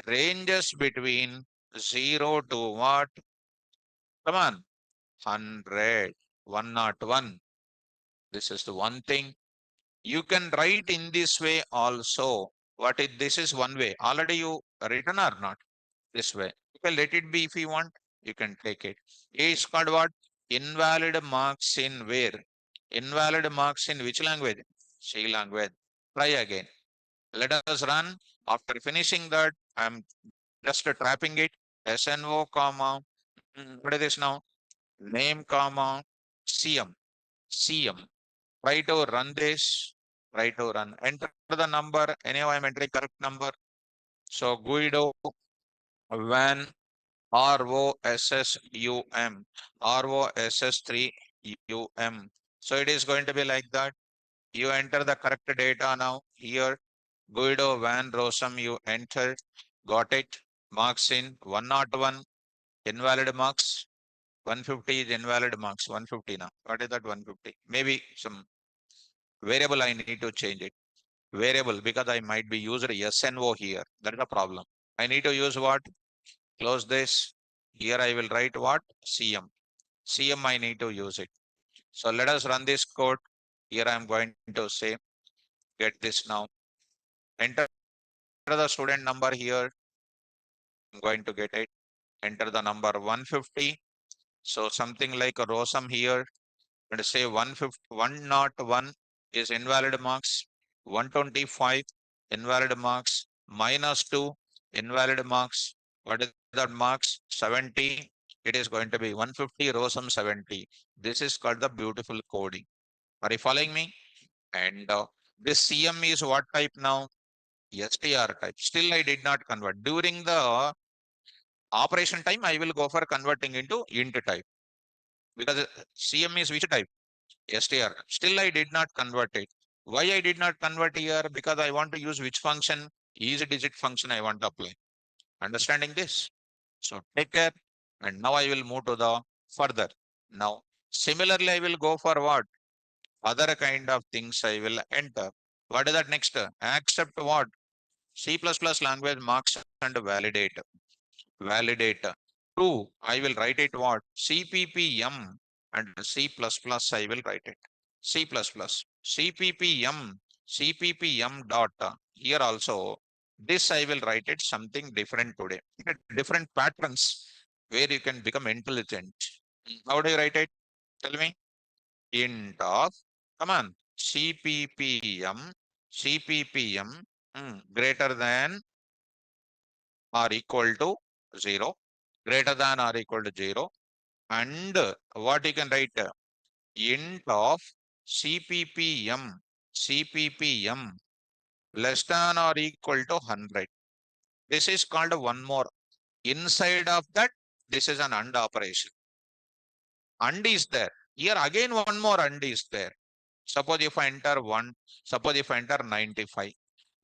ranges between 0 to what? Come on, 100, 101. This is the one thing. You can write in this way also. This is one way. Already you written or not? This way. You can let it be if you want. You can take it. A is called what? Invalid marks in where? Invalid marks in which language? C language. Try again. Let us run. After finishing that, I'm just trapping it. SNO, comma. What is this now? Name, comma. CM. CM. Try to run this. Try to run. Enter the number. Anyhow, I'm entering correct number. So Guido Van ROSSUM. ROSS3UM. So it is going to be like that. You enter the correct data now. Here, Guido Van Rossum, you enter. Got it. Marks in 101. Invalid marks. 150 is invalid marks. 150 now. What is that 150? Maybe some variable I need to change it. Variable because I might be used SNO here. That is the problem. I need to use what? Close this. Here I will write what? CM. CM I need to use it. So let us run this code. Here I am going to say, get this now. Enter the student number here. I'm going to get it. Enter the number 150. So something like a row sum here. And say 150, 101 is invalid marks. 125 invalid marks. Minus 2 invalid marks. What is that marks? 70. It is going to be 150 row sum 70. This is called the beautiful coding. Are you following me? And this CM is what type now? STR type. Still, I did not convert. During the operation time, I will go for converting into int type because CM is which type? STR. Still, I did not convert it. Why I did not convert here? Because I want to use which function? Easy digit function I want to apply. Understanding this? So take care. And now I will move to the further. Now, similarly, I will go for what? Other kind of things I will enter. What is that next? Accept what? C++ language marks and validate. Validate. True. I will write it what? CPPM and C++ I will write it. C++. CPPM. CPPM dot. Here also, this I will write it something different today. Different patterns where you can become intelligent. How do you write it? Tell me. Int of, come on, CPPM greater than or equal to 0, greater than or equal to 0, and what you can write? Int of CPPM less than or equal to 100. This is called one more. Inside of that, this is an AND operation. AND is there. Here again one more AND is there. Suppose if I enter 1, suppose if I enter 95.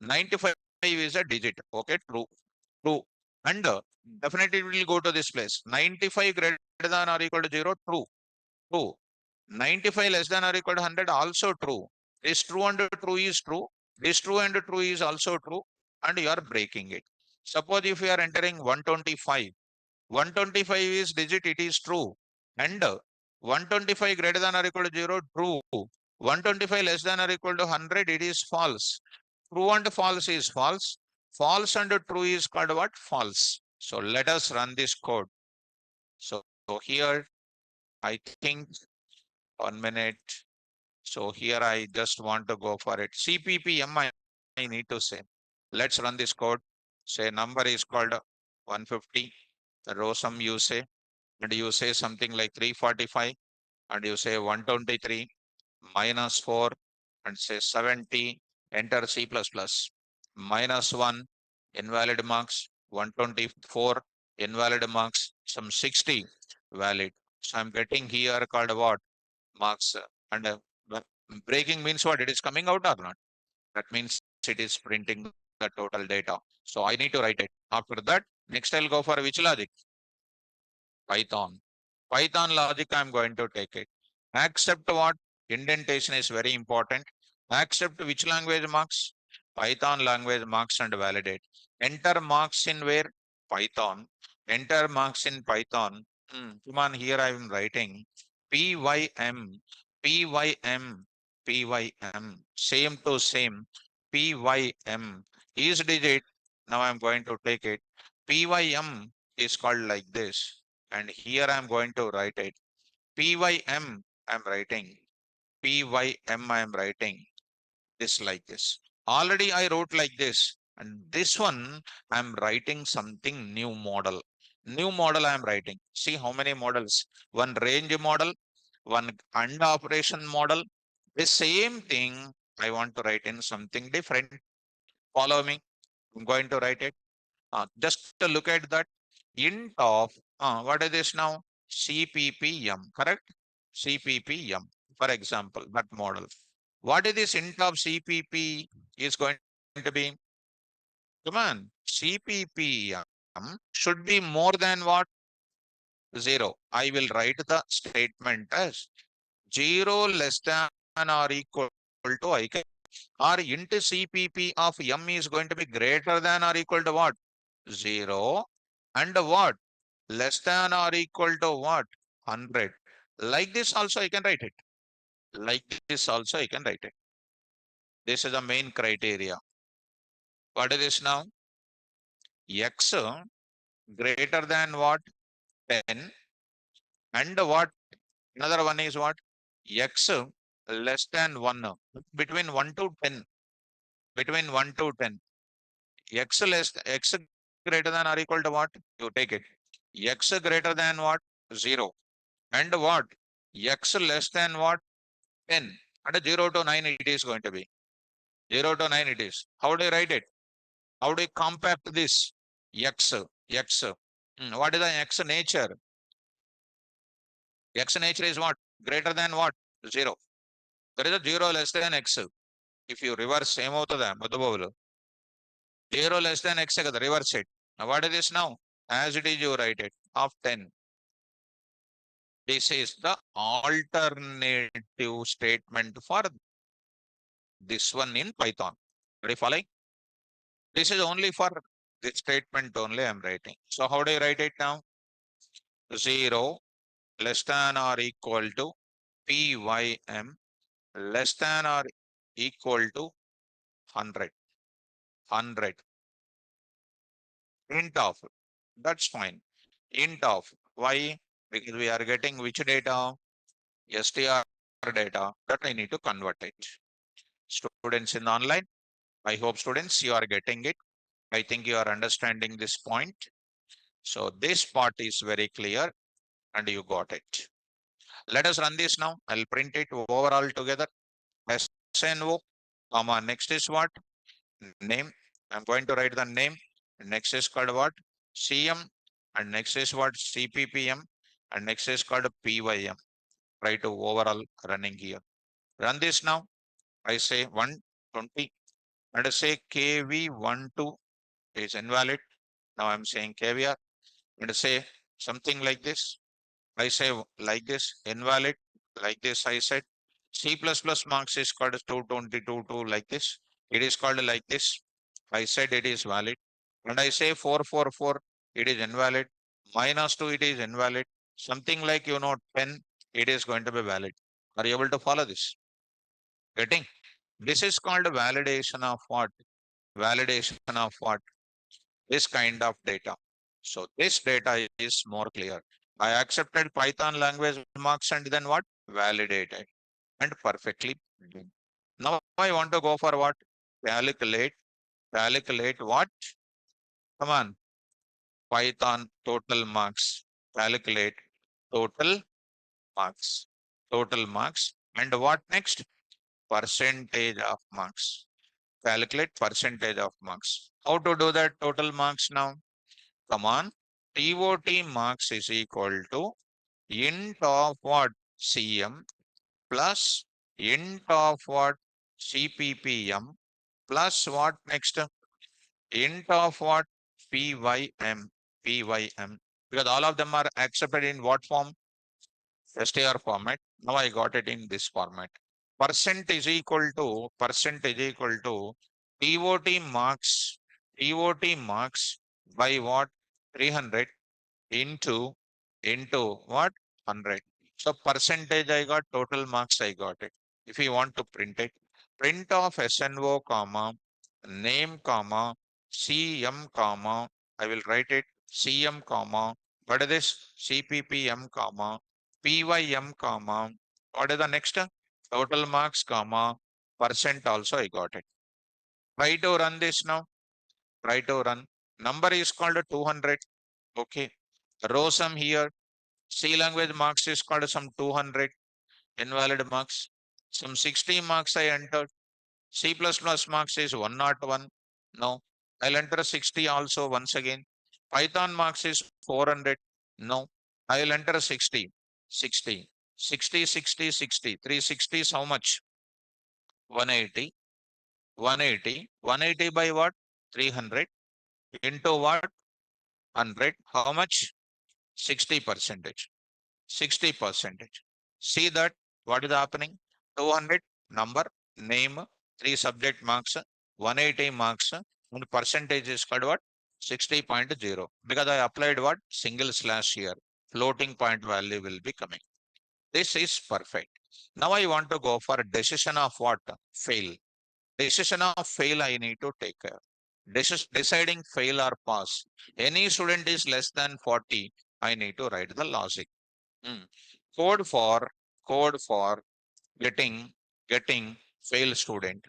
95 is a digit. Okay, true. True. And definitely it will go to this place. 95 greater than or equal to 0, true. True. 95 less than or equal to 100, also true. This true and true is true. This true and true is also true. And you are breaking it. Suppose if you are entering 125. 125 is digit, it is true. And 125 greater than or equal to 0, true. 125 less than or equal to 100, it is false. True and false is false. False and true is called what? False. So let us run this code. So here, I think 1 minute. So here I just want to go for it. CPPM I need to say. Let's run this code. Say number is called 150. The row sum you say. And you say something like 345. And you say 123 minus 4 and say 70. Enter C++. Minus 1 invalid marks. 124 invalid marks. Some 60 valid. So I'm getting here called what? Marks. And breaking means what? It is coming out or not? That means it is printing the total data. So I need to write it. After that, next I'll go for which logic? Python. Python logic, I'm going to take it. Accept what? Indentation is very important. Accept which language marks? Python language marks and validate. Enter marks in where? Python. Enter marks in Python. Come on, here I am writing PYM. PYM PYM, same to same, PYM is digit. Now I'm going to take it. PYM is called like this. And here I'm going to write it. PYM I'm writing. PYM I'm writing this like this. Already I wrote like this. And this one I'm writing something new model. New model I'm writing. See how many models? One range model, one AND operation model. The same thing I want to write in something different. Follow me. I'm going to write it. Just to look at that. Int of what is this now? CPPM, correct? CPPM, for example, that model. What is this int of CPP is going to be? Come on, CPPM should be more than what? 0. I will write the statement as 0 less than or equal to I can, or int CPP of M is going to be greater than or equal to what? 0 and what? Less than or equal to what? 100. Like this also I can write it. Like this also I can write it. This is the main criteria. What is this now? X greater than what? 10 and what? Another one is what? X less than 1. Between 1 to 10. Between 1 to 10. X greater than or equal to what? You take it. X greater than what? 0. And what? X less than what? 10. And 0 to 9 it is going to be. 0 to 9 it is. How do you write it? How do you compact this? X. X. What is the X nature? X nature is what? Greater than what? 0. There is a 0 less than X. If you reverse, ఏమవుతుందా ముద్దబోవులు 0 less than X కదా, reverse it. Now what is this now? As it is, you write it of 10. This is the alternative statement for this one in Python. Are you following? This is only for this statement only I'm writing. So how do you write it now? 0 less than or equal to PYM less than or equal to 100. 100. Int of. That's fine. Int of. Why? Because we are getting which data? STR data that I need to convert it. Students in online, I hope students you are getting it. I think you are understanding this point. So this part is very clear and you got it. Let us run this now. I'll print it overall together. SNO, comma, next is what? Name. I'm going to write the name. Next is called what? CM. And next is what? CPPM. And next is called PYM. Try to overall running here. Run this now. I say 120. And I say KV12 is invalid. Now I'm saying KVR. And I say something like this. I say like this, invalid, like this I said. C++ marks is called as 222 like this. It is called like this. I said it is valid. And I say 444, it is invalid. -2, it is invalid. Something like, 10, it is going to be valid. Are you able to follow this? Getting? This is called validation of what? Validation of what? This kind of data. So this data is more clear. I accepted Python language marks and then what? Validated and perfectly done. Now I want to go for what? Calculate. Calculate what? Come on. Python total marks. Calculate total marks. Total marks. And what next? Percentage of marks. Calculate percentage of marks. How to do that total marks now? Come on. TOT marks is equal to int of what? CM plus int of what? CPPM plus what next? Int of what? PYM. PYM. Because all of them are accepted in what form? STR format. Now I got it in this format. Percent is equal to TOT marks. TOT marks by what? 300 into what? 100. So percentage I got, total marks I got it. If you want to print it, print of SNO, comma, name, comma, CM, comma, I will write it CM, comma, what is this? CPPM, comma, PYM, comma, what is the next? Total marks, comma, percent also I got it. Try to run this now. Try to run. Number is called 200. Okay. Row sum here. C language marks is called some 200. Invalid marks. Some 60 marks I entered. C++ marks is 101. No. I'll enter 60 also once again. Python marks is 400. No. I'll enter 60. 60. 60, 60, 60. 360 is how much? 180. 180. 180 by what? 300 into what? 100. How much? 60 percentage. 60 percentage. See that what is happening? 200 number, name, 3 subject marks, 180 marks, and percentage is called what? 60.0. Because I applied what? Single slash here. Floating point value will be coming. This is perfect. Now I want to go for a decision of what? Fail. Decision of fail I need to take care. Deciding fail or pass. Any student is less than 40, I need to write the logic. Mm. Code for getting fail student.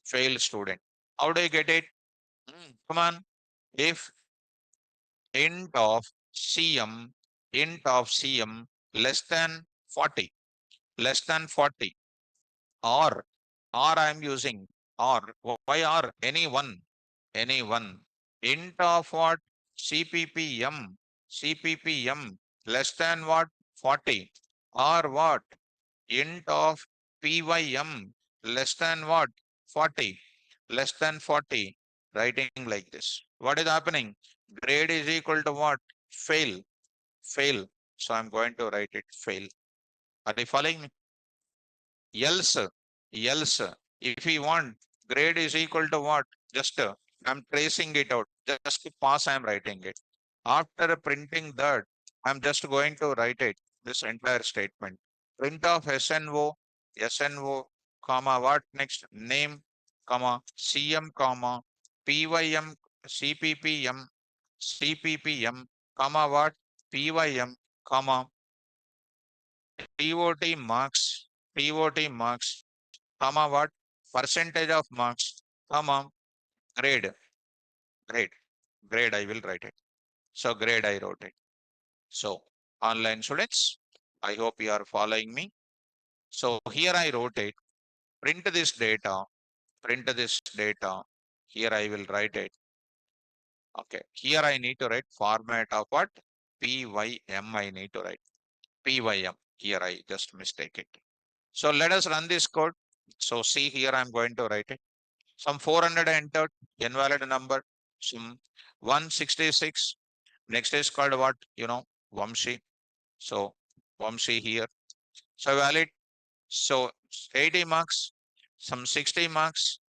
Fail student. How do I get it? Come on. If int of cm less than 40, less than 40, or I am using or why or any one int of what? cppm less than what? 40, or what? Int of pym less than what? 40, less than 40. Writing like this. What is happening? Grade is equal to what? Fail. Fail. So I'm going to write it fail. Are you following me? Else, else, if we want grade is equal to what? Just I'm tracing it out. Just to pass, I'm writing it. After printing that, I'm just going to write it. This entire statement. Print of SNO, comma, what next? Name, comma, CM, comma, PYM, CPPM, CPPM, comma, what? PYM, comma, TOT marks, comma what? Percentage of marks, comma grade, grade, grade. I will write it. So grade I wrote it. So online students, I hope you are following me. So here I wrote it. Print this data. Print this data. Here I will write it. Okay. Here I need to write format of what? PYM. I need to write PYM. Here I just mistake it. So let us run this code. So see here I'm going to write it. Some 400 entered, invalid number. Some 166. Next is called what? Vamshi. So Vamshi here. So valid. So 80 marks, some 60 marks,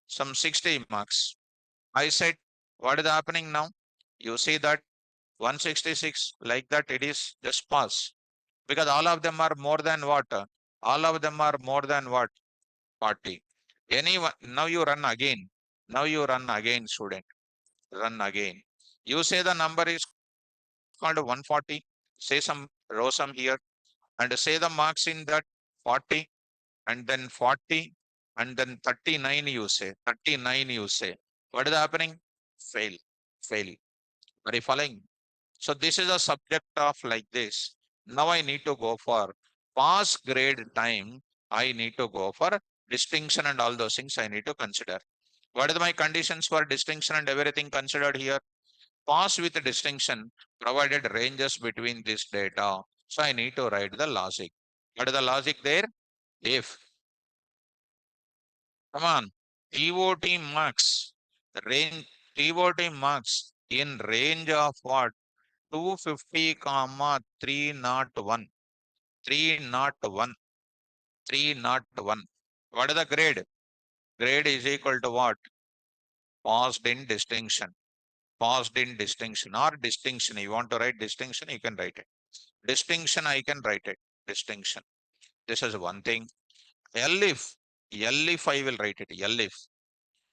some 60 marks. I said, what is happening now? You see that 166 like that it is just pass. Because all of them are more than what? All of them are more than what? 40. Anyone, now you run again. Now you run again, student. Run again. You say the number is called 140. Say some row sum here and say the marks in that 40 and then 40 and then 39 you say. 39 you say. What is happening? Fail. Fail. Are you following? So this is a subject of like this. Now I need to go for pass grade time. I need to go for distinction and all those things I need to consider. What are my conditions for distinction and everything considered here? Pass with distinction provided ranges between this data. So I need to write the logic. What is the logic there? If, come on, TOT marks, range, TOT marks in range of what? 250 comma 301, 301, 301. What is the grade? Grade is equal to what? Passed in distinction. Passed in distinction or distinction. You want to write distinction, you can write it. Distinction, I can write it. Distinction. This is one thing. L if I will write it. L if.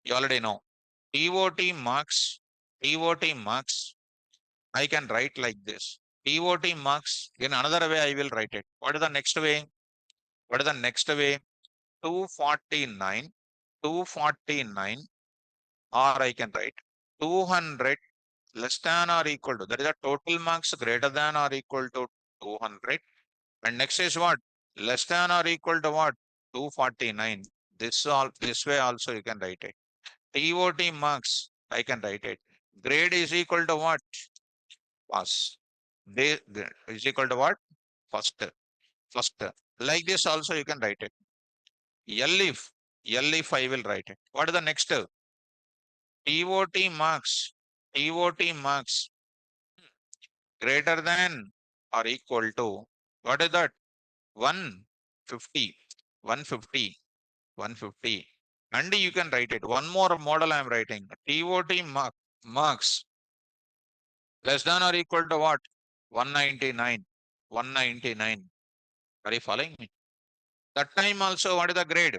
You already know. TOT marks, TOT marks, I can write like this. TOT marks, in another way I will write it. What is the next way? What is the next way? 249, 249, or I can write 200 less than or equal to, that is the total marks greater than or equal to 200. And next is what? Less than or equal to what? 249. This way also you can write it. TOT marks, I can write it. Grade is equal to what? Pass. Is equal to what? First. First. Like this also you can write it. L if, L if I will write it. What is the next? TOT marks, TOT marks greater than or equal to, what is that? 150, 150, 150. And you can write it. One more model I am writing. TOT marks less than or equal to what? 199, 199. Are you following me? That time also, what is the grade?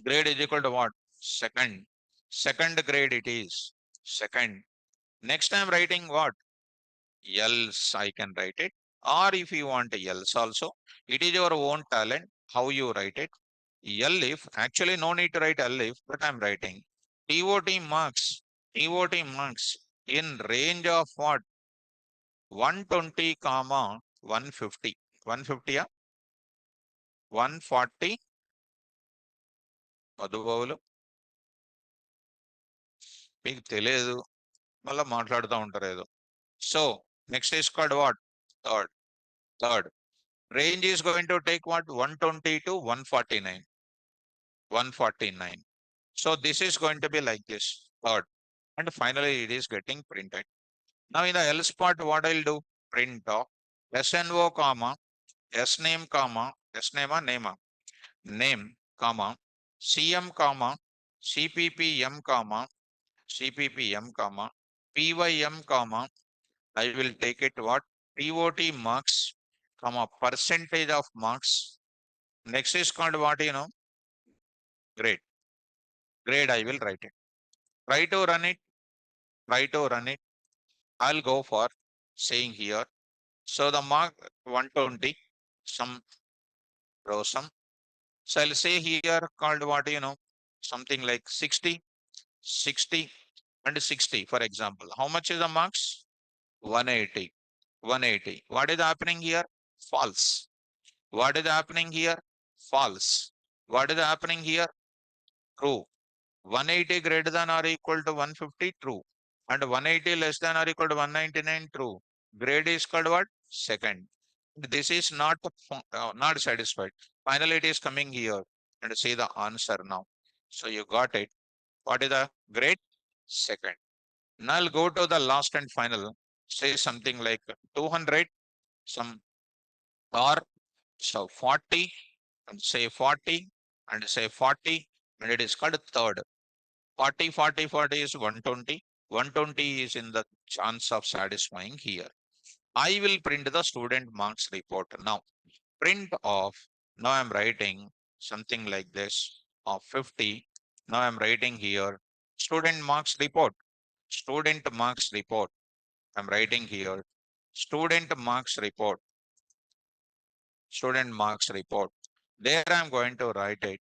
Grade is equal to what? Second. Second grade it is. Second. Next I'm writing what? Else I can write it. Or if you want else also, it is your own talent how you write it. L if, actually no need to write L if, but I'm writing. TOT marks, TOT marks in range of what? 120 comma 150. 150 140 మధుబాబులు మీకు తెలియదు మళ్ళీ మాట్లాడుతూ ఉంటారు ఏదో. So next is called what? Third. Third. Range is going to take what? 120 to 149. 149. So this is going to be like this. Third. And finally it is getting printed. Now in the else part, what I'll do? Print of SNO comma, S name comma, S name or name, name comma, CM comma, CPPM comma, CPPM comma, PYM comma, I will take it what? TOT marks, comma, percentage of marks. Next is called what, grade. Grade I will write it. Try to run it. Try to run it. I'll go for saying here. So the mark 120, some row sum. So I'll say here called what, something like 60, 60 and 60, for example. How much is the marks? 180, 180. What is happening here? False. What is happening here? False. What is happening here? True. 180 greater than or equal to 150, true. And 180 less than or equal to 199, true. Grade is called what? Second. This is not satisfied. Finally, it is coming here and see the answer now. So you got it. What is the grade? Second. Now I'll go to the last and final. Say something like 200, some or so 40, and say 40, and say 40, and it is called third. 40, 40, 40 is 120. 120 is in the chance of satisfying here. I will print the student marks report. Now, print of, now I'm writing something like this of 50. Now I'm writing here student marks report. Student marks report. I'm writing here student marks report. Student marks report. There I'm going to write it.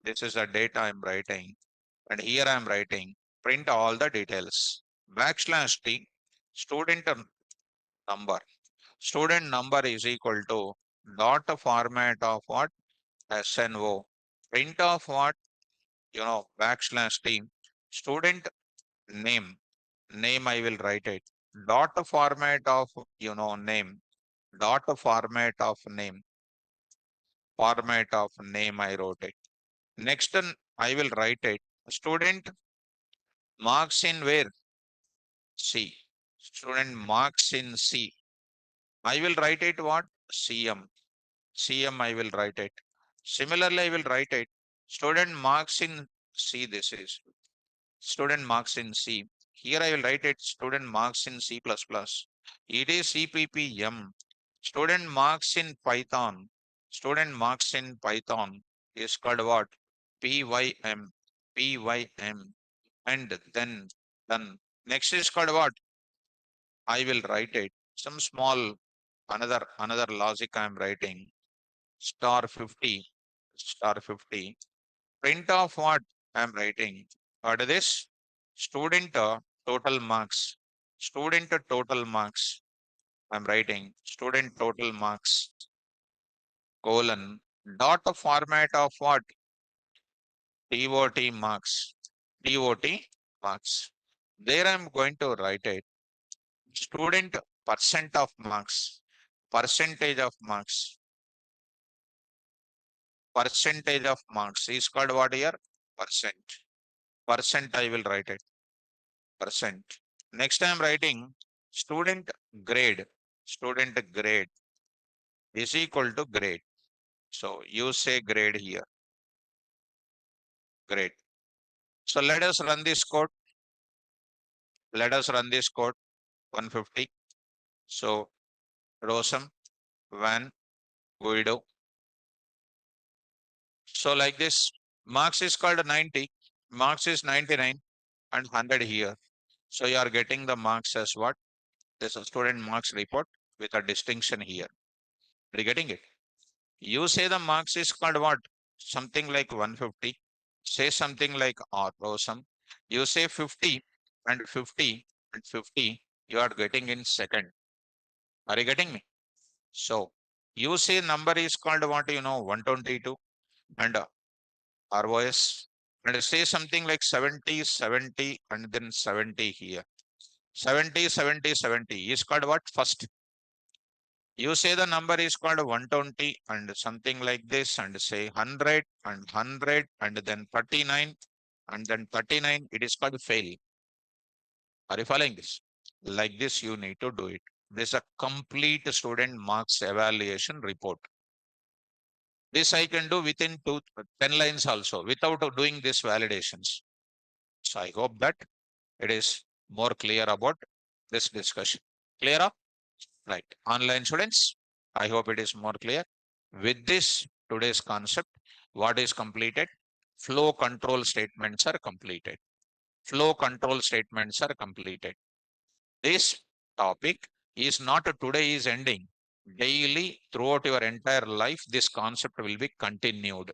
This is the data I'm writing. And here I'm writing print all the details. Backslash T, student number. Student number is equal to dot format of what? SNO. Print of what? Backslash T. Student name. Name I will write it. Dot format of, name. Dot format of name. Format of name I wrote it. Next, I will write it. Student marks in where? C. Student marks in C. I will write it what? CM. CM I will write it. Similarly, I will write it. Student marks in C. This is student marks in C. Here I will write it student marks in C++. It is CPPM. Student marks in Python. Student marks in Python. is called what? PYM. PYM. And then done. Next is called what? I will write it. Some small another logic I am writing. Star 50. Star 50. Print of what I am writing. What is this? Student total marks. Student total marks. I'm writing student total marks colon dot format of what? TOT marks. TOT marks. There I'm going to write it. Student percent of marks. Percentage of marks. Percentage of marks is called what here? Percent. Percent I will write it. Percent. Next I'm writing student grade. Student grade is equal to grade. So you say grade here. Grade. So let us run this code. Let us run this code 150. So Rosam, Van, Guido. So like this, marks is called 90, marks is 99 and 100 here. So you are getting the marks as what? This is student marks report with a distinction here. Are you getting it? You say the marks is called what? Something like 150. Say something like Rosam. You say 50 and 50 and 50. You are getting in second. Are you getting me? So you say number is called what 122 and ROS and say something like 70, 70 and then 70 here. 70, 70, 70 is called what? First. You say the number is called 120 and something like this and say 100 and 100 and then 39 and then 39. It is called fail. Are you following this? Like this, you need to do it. This is a complete student marks evaluation report. This I can do within 10 lines also without doing these validations. So I hope that it is more clear about this discussion. Clear up? Right. Online students, I hope it is more clear. With this today's concept, what is completed? Flow control statements are completed. Flow control statements are completed. This topic is not today is ending. Daily throughout your entire life, this concept will be continued.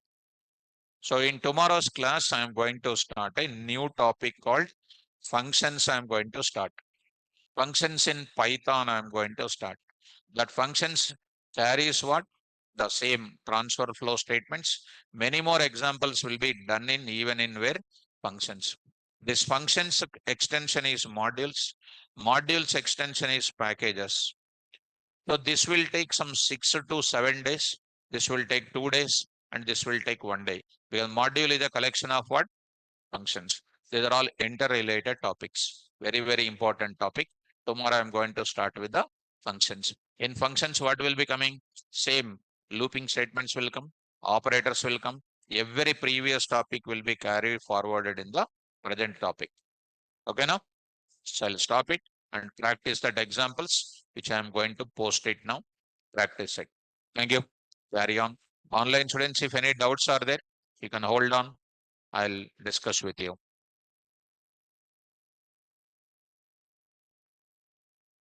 So in tomorrow's class, I am going to start a new topic called functions. I am going to start. Functions in Python, I am going to start. That functions carries what? The same transfer flow statements. Many more examples will be done in even in where functions. This functions extension is modules. Modules extension is packages. So this will take some 6 to 7 days. This will take 2 days and this will take 1 day. Because module is a collection of what? Functions. These are all interrelated topics. Very, very important topic. Tomorrow I'm going to start with the functions. In functions, what will be coming? Same looping statements will come, operators will come. Every previous topic will be carried forwarded in the present topic. Okay, now? So I'll stop it and practice that examples, which I am going to post it now. Practice it. Thank you. Carry on. Online students, if any doubts are there, you can hold on. I'll discuss with you.